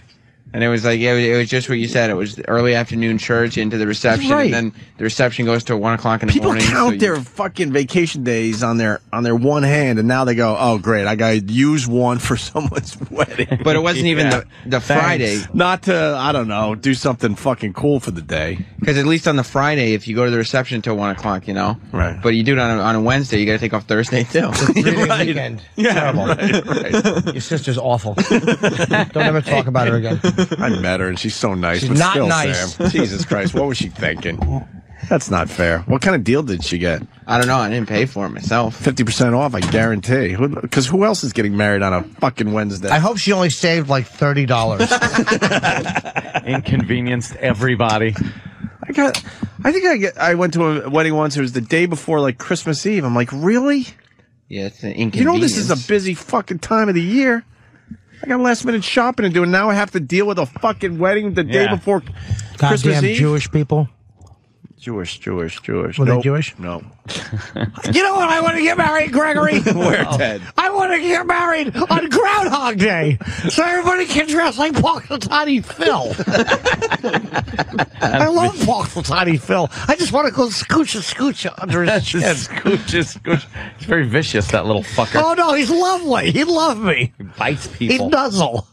And it was like, it was just what you said. It was early afternoon church into the reception, Right. and then the reception goes to 1 o'clock in the People morning. count their fucking vacation days on their one hand, and now they go, "Oh, great, I got to use one for someone's wedding." But it wasn't even the Thanks. Friday. Not to, I don't know, do something fucking cool for the day. Because at least on the Friday, if you go to the reception until 1 o'clock, you know. Right. But you do it on a Wednesday, you got to take off Thursday too. Three-day weekend. Yeah, Terrible. right. Your sister's awful. Don't ever talk about her again. I met her, and she's so nice. She's but not still, nice. Sam, Jesus Christ, what was she thinking? That's not fair. What kind of deal did she get? I don't know. I didn't pay for it myself. 50% off, I guarantee. Because who else is getting married on a fucking Wednesday? I hope she only saved like $30. Inconvenienced everybody. I went to a wedding once. It was the day before like Christmas Eve. I'm like, really? Yeah, it's an inconvenience. You know this is a busy fucking time of the year. I got last minute shopping to do, and now I have to deal with a fucking wedding the day before Christmas Goddamn Eve. Jewish people. Jewish. Were they Jewish? No. You know what? I want to get married, Gregory. Where, Ted? I want to get married on Groundhog Day, so everybody can dress like Punxsutawney Phil. I love Punxsutawney Phil. I just want to go scooch under his chin. Scooch. It's very vicious, that little fucker. Oh no, he's lovely. He loved me. He bites He people. nuzzle.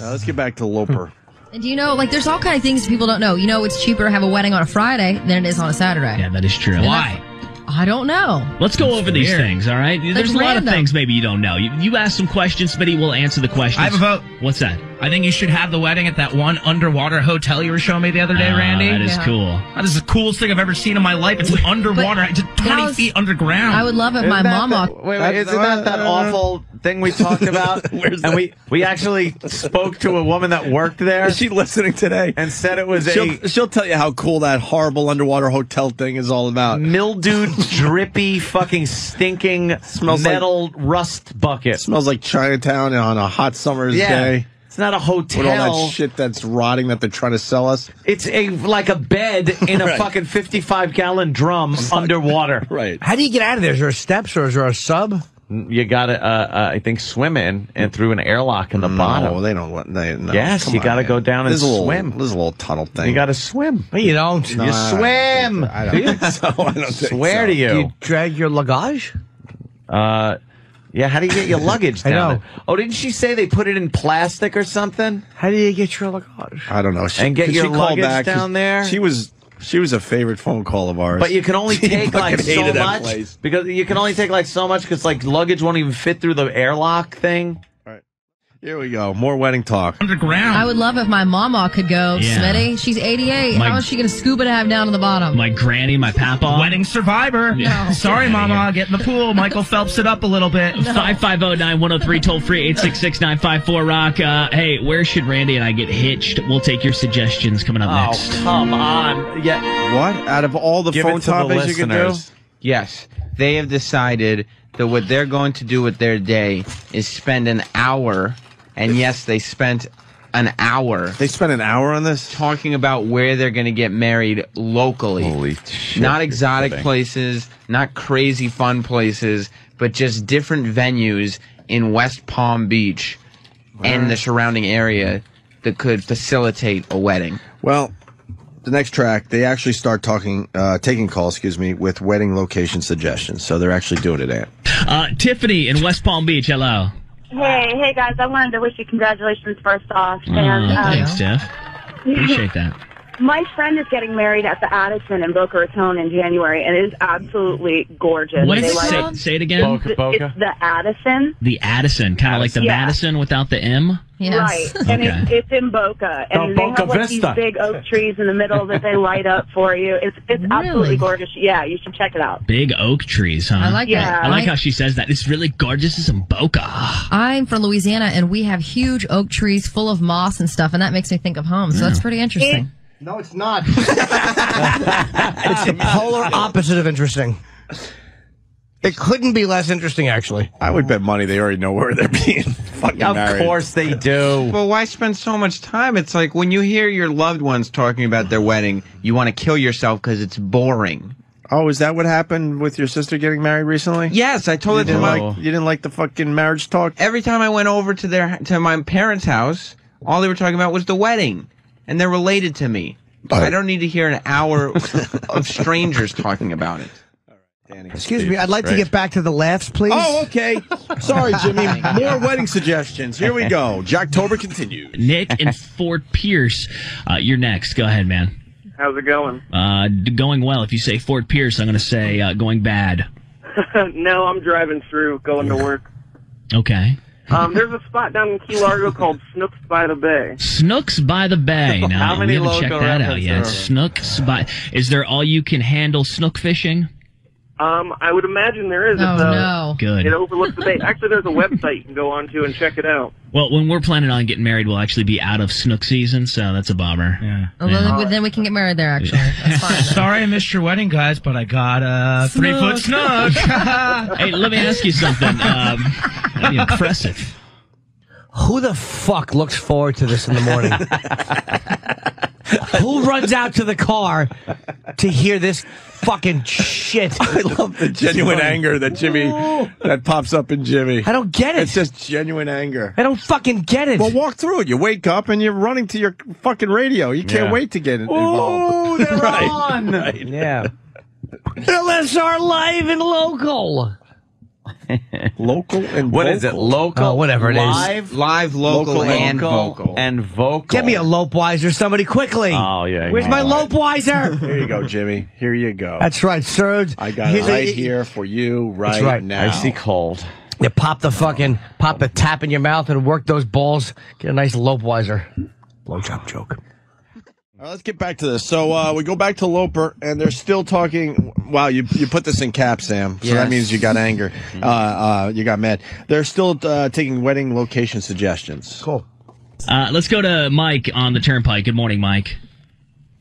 Let's get back to Loper. And do you know, like, there's all kind of things people don't know. You know, it's cheaper to have a wedding on a Friday than it is on a Saturday. Yeah, that is true. Why? I don't know. Let's go over these things, all right? There's a lot of random. things maybe you don't know. You ask some questions, Smitty, we'll answer the questions. I have a vote. What's that? I think you should have the wedding at that one underwater hotel you were showing me the other day, Randy. That is cool. That is the coolest thing I've ever seen in my life. It's underwater, just 20 feet underground. I would love if my mama... Isn't that awful thing we talked about? And we actually spoke to a woman that worked there. Is she listening today? And said it was She'll tell you how cool that horrible underwater hotel thing is all about. Mildewed, drippy, fucking stinking metal rust bucket. Smells like Chinatown on a hot summer's day. It's not a hotel. With all that shit that's rotting that they're trying to sell us. It's like a bed in a fucking 55-gallon drum underwater. Right. How do you get out of there? Is there steps or is there a sub? You gotta, I think, swim in and through an airlock in the bottom. No, they don't want. No, yes, come you on, gotta man. go down and swim. There's a little tunnel thing. You gotta swim. No, you don't. No, you swim. swim. I don't think so. I don't think Swear so. to you. You drag your luggage? Yeah, how do you get your luggage I down know. there? Oh, didn't she say they put it in plastic or something? How do you get your luggage? I don't know. And get could your she call luggage back? 'Cause down there? She was a favorite phone call of ours. But you can only She take like fucking so hated that much place. because you can only take like so much because like luggage won't even fit through the airlock thing. Here we go. More wedding talk. Underground. I would love if my mama could go, Yeah. Smitty. She's 88. My- How is she going to scuba dive down to the bottom? My granny, my papa. Wedding survivor. Yeah. Sorry, Mama. Get in the pool. Michael Phelps it up a little bit. 550-9103, toll free, 866-954-ROCK. Hey, where should Randy and I get hitched? We'll take your suggestions coming up next. Oh, come on. Yeah. What? Out of all the Give phone it to the topics you can do? listeners. Yes, they have decided that what they're going to do with their day is spend an hour, and yes, they spent an hour. They spent an hour on this? Talking about where they're going to get married locally. Holy shit. Not you're exotic kidding. places, not crazy fun places, but just different venues in West Palm Beach and the surrounding area that could facilitate a wedding. Well, the next track, they actually start taking calls, with wedding location suggestions. So they're actually doing it, Ant. Tiffany in West Palm Beach, hello. Hey guys, I wanted to wish you congratulations first off. Thanks, Tiff. Appreciate that. My friend is getting married at the Addison in Boca Raton in January, and it is absolutely gorgeous. What is They it? like- Say it again. It's the Addison. The Addison, kind of like the Yeah. Madison without the M? Right, and Okay. it's in Boca, and they Boca have like Vista. these big oak trees in the middle that they light up for you. It's absolutely gorgeous. Yeah, you should check it out. Big oak trees, huh? I like that. I like how she says that. It's really gorgeous. It's in Boca. I'm from Louisiana, and we have huge oak trees full of moss and stuff, and that makes me think of home. So that's pretty interesting. No, it's not. It's the polar opposite of interesting. It couldn't be less interesting, actually. I would bet money they already know where they're being fucking married. Of course they do. Well, why spend so much time? It's like when you hear your loved ones talking about their wedding, you want to kill yourself because it's boring. Oh, is that what happened with your sister getting married recently? Yes, I told it to my... You didn't like the fucking marriage talk? Every time I went over to my parents' house, all they were talking about was the wedding. And they're related to me. I don't need to hear an hour of strangers talking about it. Excuse me, I'd like to get back to the laughs, please. Oh, okay. Sorry, Jimmy. More wedding suggestions. Here we go. Jocktober continues. Nick in Fort Pierce, you're next. Go ahead, man. How's it going? Going well. If you say Fort Pierce, I'm going to say going bad. No, I'm driving through, going to work. Okay. There's a spot down in Key Largo called Snooks by the Bay. Snooks by the Bay. Now, How many we haven't checked local that out yet. references? Snooks by... Is there all-you-can-handle snook fishing? I would imagine there is. Oh, It's, no. Good. It overlooks the bay. Actually, there's a website you can go on to and check it out. Well, when we're planning on getting married, we'll actually be out of snook season, so that's a bummer. Yeah. Well, then we can get married there, actually. That's fine. Sorry I missed your wedding, guys, but I got a 3-foot snook. Hey, let me ask you something. That'd be impressive. Who the fuck looks forward to this in the morning? Who runs out to the car to hear this fucking shit? I love the genuine anger that that pops up in Jimmy. I don't get it. It's just genuine anger. I don't fucking get it. Well, walk through it. You wake up and you're running to your fucking radio. You can't wait to get involved. Oh, they're Right. on. Right. Yeah. LSR live and local. Local and What is it? Local? Oh, whatever it is. Live, local, and vocal. And vocal. Get me a Lopeweiser, somebody, quickly. Oh, yeah. Where's my Lopeweiser? Here you go, Jimmy. Here you go. That's right, sir. I got it right here for you That's right. now. Icy cold. You pop the tap in your mouth and work those balls. Get a nice Lopeweiser. Blowjob joke. All right, let's get back to this. So we go back to Loper, and they're still talking. Wow, you put this in caps, Sam. So that means you got anger. You got mad. They're still taking wedding location suggestions. Cool. Let's go to Mike on the Turnpike. Good morning, Mike.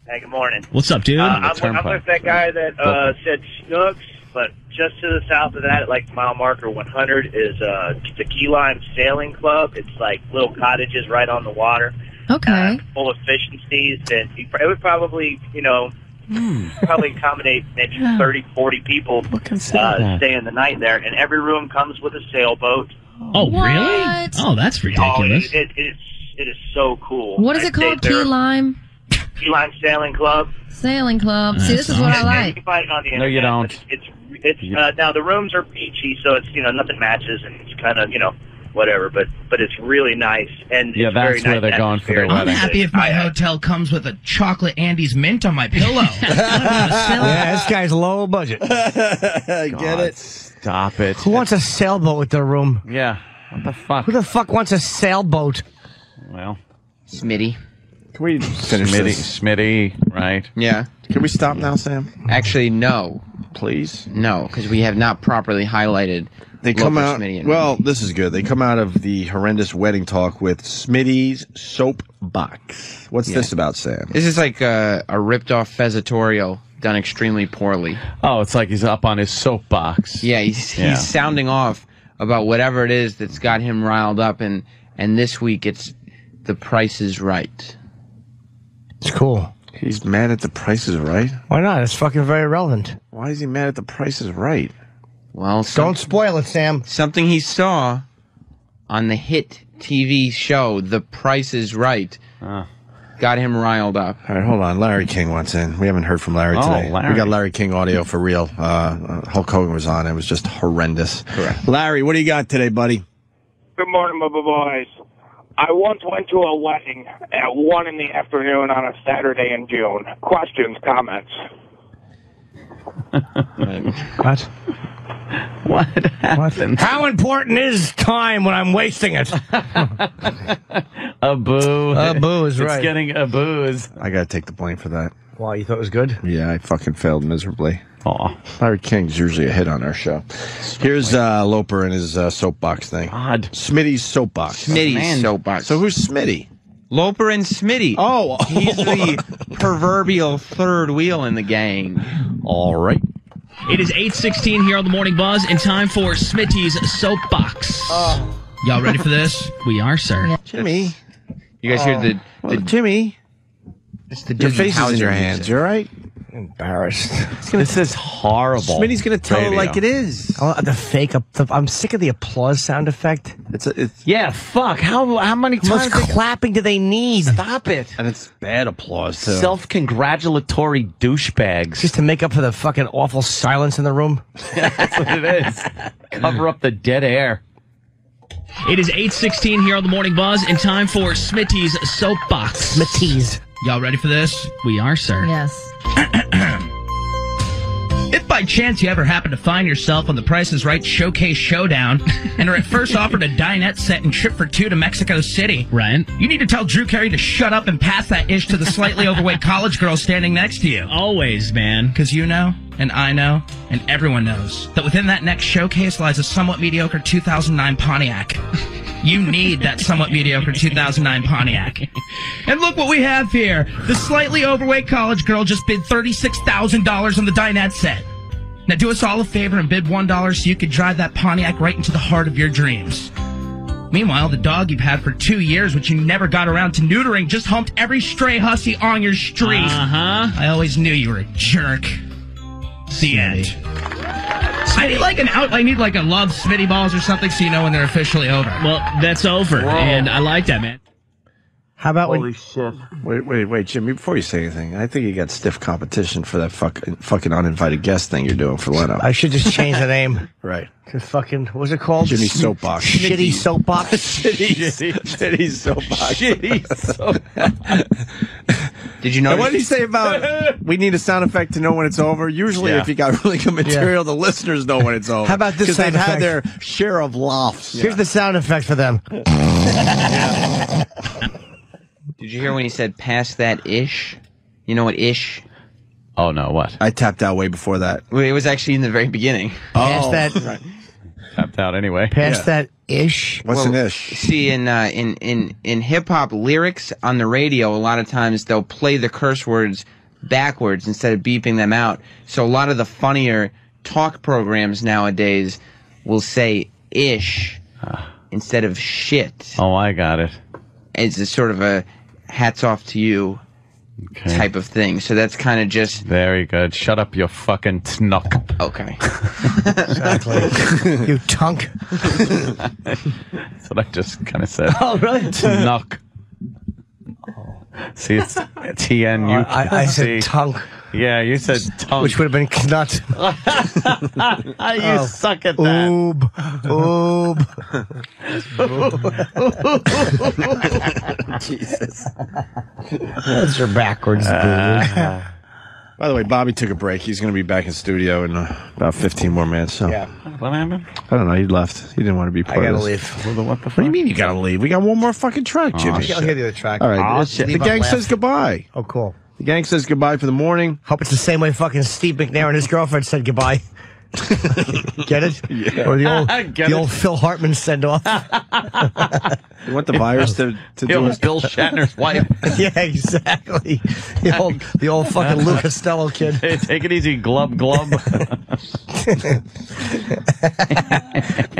Hey, good morning. What's up, dude? I'm with that guy that said Snooks, but just to the south of that, at like mile marker 100, is the Key Lime Sailing Club. It's like little cottages right on the water. Okay. Full efficiencies, and it would probably, probably accommodate maybe 30, 40 people staying the night there. And every room comes with a sailboat. Oh, really? Oh, that's ridiculous. Oh, it is so cool. What is it called? Key Lime? Key Lime Sailing Club. Sailing Club. See, this is what I And you like. can find it on the No, you internet. don't. It's now the rooms are beachy, so it's nothing matches, and it's kind of whatever, but it's really nice, and Yeah, it's that's very where nice they're going for their atmosphere. I'm happy if my hotel comes with a chocolate Andes mint on my pillow. Yeah, this guy's low budget. Get it? Stop it. Who wants a sailboat with their room? Yeah. What the fuck? Who the fuck wants a sailboat? Well, Smitty. Can we finish this? Smitty, right? Yeah. Can we stop now, Sam? Actually, no. Please? No, because we have not properly highlighted They come Loper, out. Smitty, and Well, this is good. They come out of the horrendous wedding talk with Smitty's soapbox. What's this about, Sam? This is like a ripped-off Fezzatorial done extremely poorly. Oh, it's like he's up on his soapbox. Yeah, he's sounding off about whatever it is that's got him riled up, and this week it's The Price is Right. It's cool. He's mad at The Price is Right? Why not? It's fucking very relevant. Why is he mad at The Price is Right? Well, don't spoil it, Sam. Something he saw on the hit TV show The Price is Right got him riled up. All right, hold on. Larry King wants in. We haven't heard from Larry today. Larry. We got Larry King audio for real. Hulk Hogan was on. It was just horrendous. Correct. Larry, what do you got today, buddy? Good morning, my boys. I once went to a wedding at 1 in the afternoon on a Saturday in June. Questions, comments? What? What happened? How important is time when I'm wasting it? A boo. A boo is right. It's getting a booze. I got to take the blame for that. Why, you thought it was good? Yeah, I fucking failed miserably. Aw. Larry King's usually a hit on our show. Here's Loper and his soapbox thing. Odd. Smitty's soapbox. Smitty's soapbox. So who's Smitty? Loper and Smitty. Oh. He's the proverbial third wheel in the gang. All right. It is 8:16 here on the Morning Buzz, and time for Smitty's soapbox. Y'all ready for this? We are, sir. Yeah. Jimmy. You guys hear the Jimmy. It's the Your Doogie face is in Howser your music. hands. You all right? Embarrassed. This is horrible. Smitty's going to tell it like it is. The fake. I'm sick of the applause sound effect. Yeah, fuck. How many How times? much clapping do they need? Stop it. And it's bad applause, too. Self-congratulatory douchebags. Just to make up for the fucking awful silence in the room. That's what it is. Cover up the dead air. It is 8:16 here on the Morning Buzz, and time for Smitty's Soapbox. Smitty's. Y'all ready for this? We are, sir. Yes. If by chance you ever happen to find yourself on the Price is Right Showcase Showdown and are at first offered a dinette set and trip for two to Mexico City, right? You need to tell Drew Carey to shut up and pass that ish to the slightly overweight college girl standing next to you. Always, man. Because you know, and I know, and everyone knows that within that next showcase lies a somewhat mediocre 2009 Pontiac. You need that somewhat mediocre 2009 Pontiac. And look what we have here. The slightly overweight college girl just bid $36,000 on the dinette set. Now do us all a favor and bid $1 so you could drive that Pontiac right into the heart of your dreams. Meanwhile, the dog you've had for 2 years, which you never got around to neutering, just humped every stray hussy on your street. I always knew you were a jerk. The end. I need like I need like a love Smitty balls or something so you know when they're officially over. Well, that's over, and I like that, man. How about Holy shit. Wait, Jimmy, before you say anything, I think you got stiff competition for that fucking uninvited guest thing you're doing for Leno. I should just change the name. Right. To fucking, what was it called? Jimmy Soapbox. Shitty Soapbox? Shitty Soapbox. Shitty Soapbox. Did you know? And what did he say about we need a sound effect to know when it's over? Usually, if you got really good material, the listeners know when it's over. How about this sound Because they've effect? had their share of laughs. Here's the sound effect for them. Did you hear when he said pass that ish? You know what ish? Oh, no, what? I tapped out way before that. Well, it was actually in the very beginning. Pass that. Right. Tapped out anyway. Pass that ish. What's an ish? See, in hip hop lyrics on the radio, a lot of times they'll play the curse words backwards instead of beeping them out. So a lot of the funnier talk programs nowadays will say ish instead of shit. Oh, I got it. It's a sort of a hats off to you type of thing. So that's kind of just... Very good. Shut up, you fucking snuck. Okay. Exactly. You tunk. That's what I just kind of said. Oh, really? Snuck. See, it's T-N-U. I said tunk. Yeah, you said tongue. Which would have been knut. You suck at that. Oob. Jesus. Those are backwards, boo. By the way, Bobby took a break. He's going to be back in studio in about 15 more minutes. So. Yeah. What happened? I don't know. He left. He didn't want to be part I gotta of leave. this. What do you mean you got to leave? We got one more fucking track, Jimmy. I'll hear the other track. All right. Oh, The gang says goodbye. Oh, cool. The gang says goodbye for the morning. Hope it's the same way fucking Steve McNair and his girlfriend said goodbye. Get it? Yeah. Or the old Phil Hartman send off. You want the virus to do it? Bill Shatner's wife. Yeah, exactly. The old fucking Lou Costello kid. Hey, take it easy, glub glub.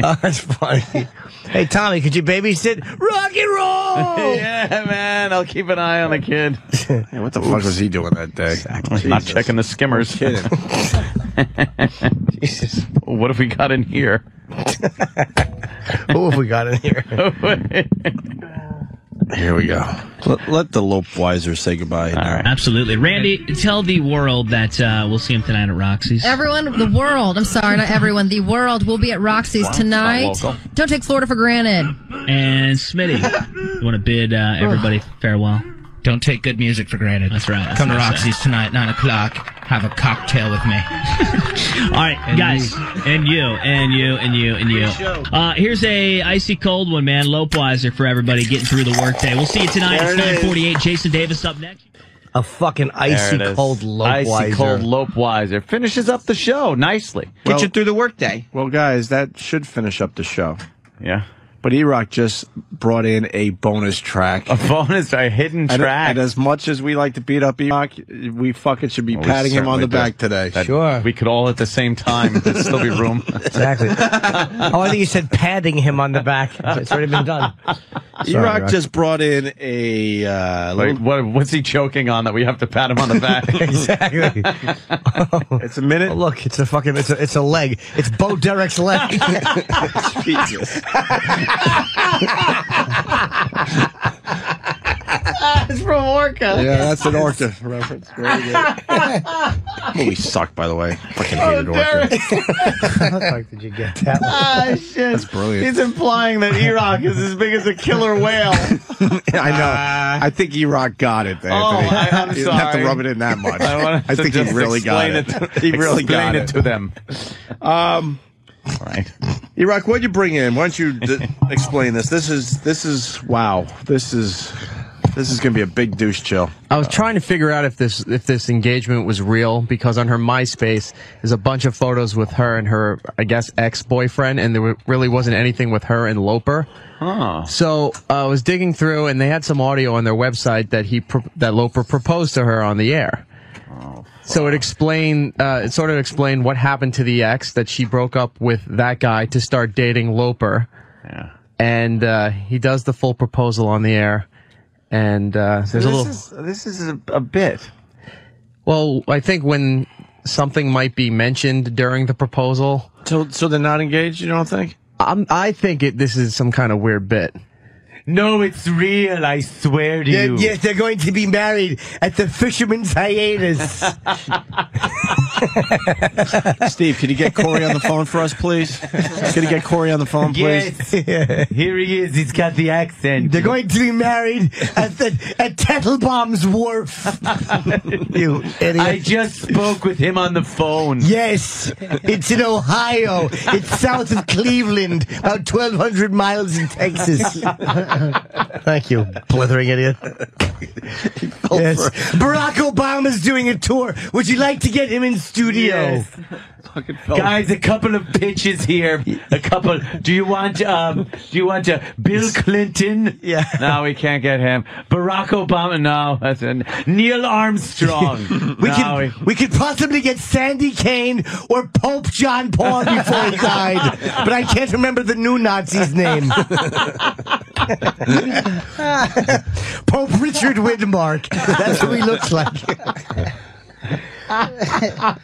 Oh, that's funny. Hey, Tommy, could you babysit rock and roll? Yeah, man. I'll keep an eye on the kid. Hey, what the fuck was he doing that day? Exactly. Not checking the skimmers. Kidding. Jesus. What have we got in here? Who have we got in here? Here we go. Let the Lopewiser say goodbye. All right. Absolutely. Randy, tell the world that we'll see him tonight at Roxy's. Everyone, the world. I'm sorry, not everyone. The world will be at Roxy's tonight. Don't take Florida for granted. And Smitty, you want to bid everybody farewell? Don't take good music for granted. That's right. Come to Roxy's tonight, 9 o'clock. Have a cocktail with me. All right, guys. And you. Here's a icy cold one, man. Lopewiser for everybody getting through the workday. We'll see you tonight. It's 9:48. Jason Davis up next. A fucking icy cold Lopewiser. Icy cold Lopewiser. Finishes up the show nicely. Get you through the workday. Well, guys, that should finish up the show. Yeah. But E-Rock just brought in a bonus track. A hidden track. And as much as we like to beat up E-Rock, we fucking should be patting him on the back today. Sure. We could all at the same time. There'd still be room. Exactly. Oh, I think you said patting him on the back. It's already been done. E-Rock just brought in a... what's he choking on that we have to pat him on the back? Exactly. It's a minute. Oh, look, it's a leg. It's Bo Derek's leg. Jesus. It's from Orca. Yeah, that's an Orca reference. Very good. Movie sucked, by the way. Fucking hated Orca. How the fuck did you get that? Shit. That's brilliant. He's implying that E-Rock is as big as a killer whale. I know. I think E-Rock got it, Anthony. I'm You didn't have to sorry. rub it in that much. I think he really got it. He really got it to them. Right. E-Rock, what'd you bring in? Why don't you explain this? This is wow. This is going to be a big douche chill. I was trying to figure out if this engagement was real, because on her MySpace there's a bunch of photos with her and her, I guess, ex-boyfriend, and there really wasn't anything with her and Loper. Huh. So I was digging through, and they had some audio on their website that Loper proposed to her on the air. So it sort of explained what happened to the ex, that she broke up with that guy to start dating Loper. Yeah. And he does the full proposal on the air. And there's this is a bit. Well, I think when something might be mentioned during the proposal. So they're not engaged, you don't think? I think this is some kind of weird bit. No, it's real, I swear to you. Yes, they're going to be married at the Fisherman's Hiatus. Steve, can you get Corey on the phone for us, please? Can you get Corey on the phone, please? Yes. Here he is. He's got the accent. They're going to be married at Tetelbaum's Wharf. You idiot. I just spoke with him on the phone. Yes, it's in Ohio. It's south of Cleveland, about 1,200 miles in Texas. Thank you, blithering idiot. Yes. Barack Obama's doing a tour. Would you like to get him in studio? Yes. Guys, a couple of pitches here. Do you want Bill Clinton? Yeah. No, we can't get him. Barack Obama? No, that's Neil Armstrong. We could possibly get Sandy Kane or Pope John Paul before he died, but I can't remember the new Nazi's name. Pope Richard Widmark. That's who he looks like. I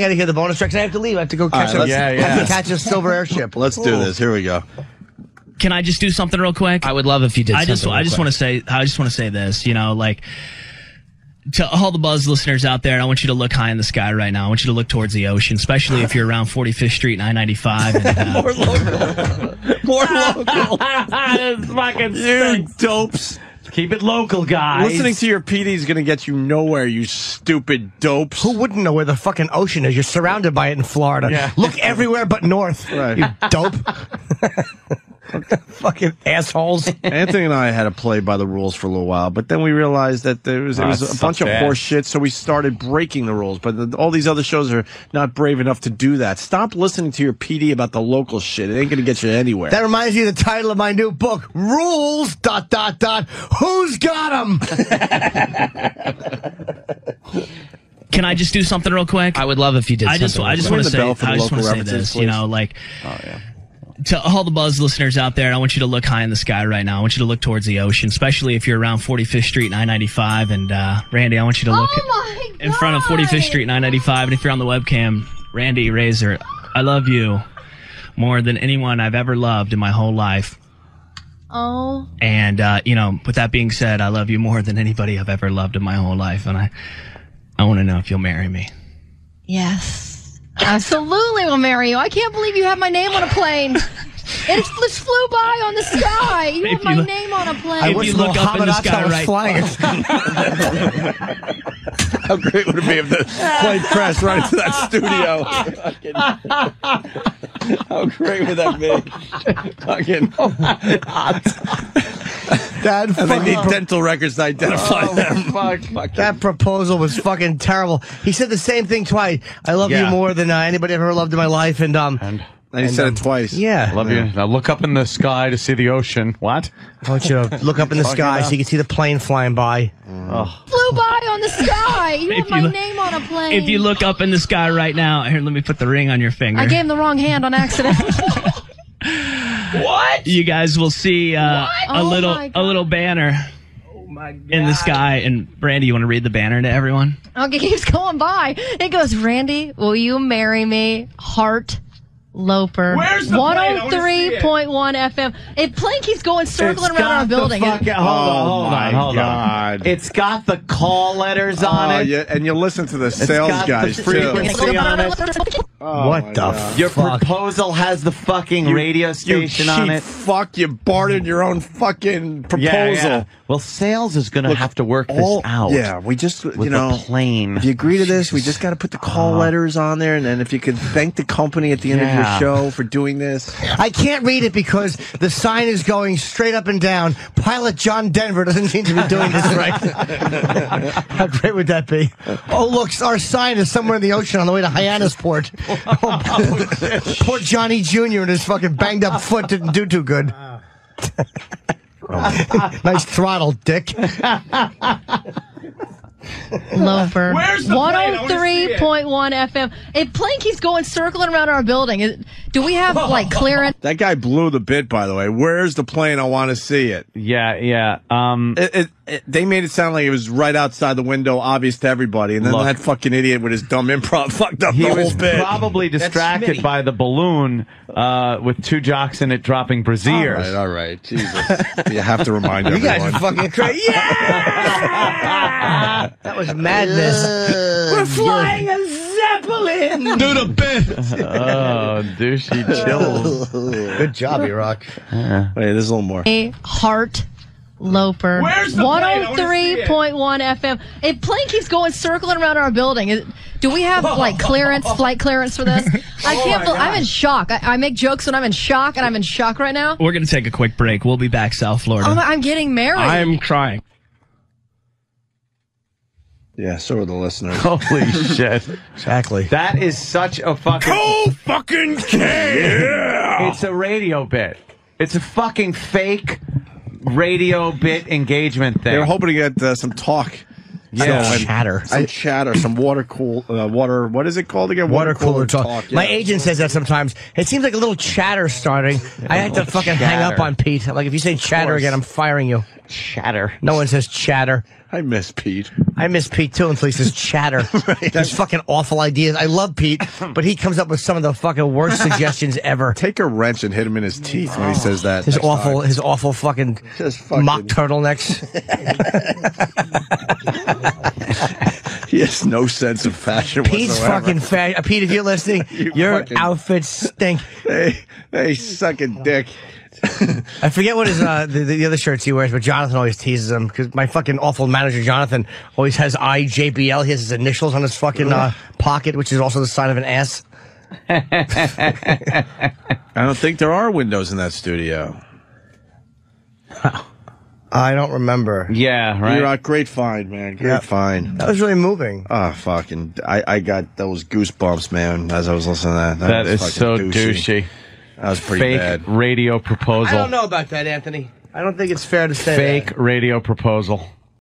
got to hear the bonus tracks. I have to leave. I have to go catch I have to catch a silver airship. Let's do this. Here we go. Can I just do something real quick? I would love if you did. I just want to say this. You know, like, to all the Buzz listeners out there, I want you to look high in the sky right now. I want you to look towards the ocean, especially if you're around 45th Street and I-95. And, More local. More local. This fucking You dopes. Keep it local, guys. Listening to your PD is going to get you nowhere, you stupid dopes. Who wouldn't know where the fucking ocean is? You're surrounded by it in Florida. Yeah. Look everywhere but north. Right. You dope. Fucking assholes. Anthony and I had to play by the rules for a little while, but then we realized that it was a bunch of horse shit, so we started breaking the rules. But all these other shows are not brave enough to do that. Stop listening to your PD about the local shit. It ain't going to get you anywhere. That reminds me of the title of my new book, Rules, ... Who's got 'em? can I just do something real quick? I would love if you did. I just want to say this. You know, like. Oh, yeah. To all the Buzz listeners out there, I want you to look high in the sky right now. I want you to look towards the ocean, especially if you're around 45th Street and I-95. And Randy, I want you to look in front of 45th Street and I-95. And if you're on the webcam, Randy Razor, I love you more than anyone I've ever loved in my whole life. Oh. And, with that being said, I love you more than anybody I've ever loved in my whole life. And I want to know if you'll marry me. Yes. Absolutely will marry you. I can't believe you have my name on a plane. It just flew by on the sky. You have my name on a plane. If you look up in the sky flying. How great would it be if the plane crashed right into that studio? How great would that be? Fucking and they need dental records to identify them. Fuck. That proposal was fucking terrible. He said the same thing twice. I love you more than anybody I've ever loved in my life. And And he said it twice. Yeah. Love you. Now look up in the sky to see the ocean. What? I want you to look up in the sky so you can see the plane flying by. Flew by on the sky. You have my name on a plane. If you look up in the sky right now, here, let me put the ring on your finger. I gave him the wrong hand on accident. What? You guys will see a little banner in the sky. And Randy, you want to read the banner to everyone? Okay, keeps going by. It goes, Randy, will you marry me? Heart. Loper. Where's the 103.1 FM. A plane keeps going circling around our building. Hold on. It's got the call letters on it. Yeah, and you listen to the sales guys, frequency on it. What the fuck? Your proposal has the fucking radio station on it. Fuck, you bartered your own fucking proposal. Yeah. Well, sales is going to have to work this out. Yeah, we just, with the plane. If you agree to this, we just got to put the call letters on there, and then if you could thank the company at the end of your show for doing this. I can't read it because the sign is going straight up and down. Pilot John Denver doesn't seem to be doing this right. How great would that be? Oh, look, our sign is somewhere in the ocean on the way to Hyannisport. Poor Johnny Jr. and his fucking banged up foot didn't do too good. Nice throttle, dick. Loper. Where's the 103.1 FM. A plane keeps going circling around our building. Do we have like clearance? That guy blew the bit, by the way. Where's the plane? I want to see it. Yeah. They made it sound like it was right outside the window, obvious to everybody, and then that fucking idiot with his dumb improv fucked up the whole bit. He was probably distracted by the balloon with two jocks in it dropping brassieres. All right. Jesus. You have to remind everyone. You guys are fucking crazy. Yeah! That was madness. We're flying a Zeppelin! Do the bit! Oh, douchey chills. Good job, E-Rock. Wait, there's a little more. A heart. Loper. Where's the 103.1 FM. A plane keeps going circling around our building. Do we have like clearance, flight clearance for this? I can't believe I'm in shock. I make jokes when I'm in shock, and I'm in shock right now. We're going to take a quick break. We'll be back, South Florida. I'm getting married. I'm crying. Yeah, so are the listeners. Holy shit. Exactly. That is such a fucking... Yeah! It's a radio bit. It's a fucking fake radio bit engagement thing. They were hoping to get some talk. Some chatter. Some water what is it called again? Water cooler talk. My agent says that sometimes. It seems like a little chatter starting. I had to fucking hang up on Pete. Like, if you say chatter again, I'm firing you. Chatter. No one says chatter. I miss Pete. I miss Pete too until he says chatter. That's fucking awful ideas. I love Pete, but he comes up with some of the fucking worst suggestions ever. Take a wrench and hit him in his teeth when he says that. His awful fucking mock turtlenecks. He has no sense of fashion Pete's whatsoever. fucking Pete, if you're listening, your outfits stink. They suck a dick. I forget what his the other shirts he wears, but Jonathan always teases him because my fucking awful manager Jonathan always has IJBL. He has his initials on his fucking pocket, which is also the sign of an ass. I don't think there are windows in that studio. I don't remember. Yeah, right. You're a great find, man. Great find. That was really moving. Oh, fucking! I got those goosebumps, man, as I was listening to that. That is so douchey. That was pretty bad. Fake radio proposal. I don't know about that, Anthony. I don't think it's fair to say Fake radio proposal.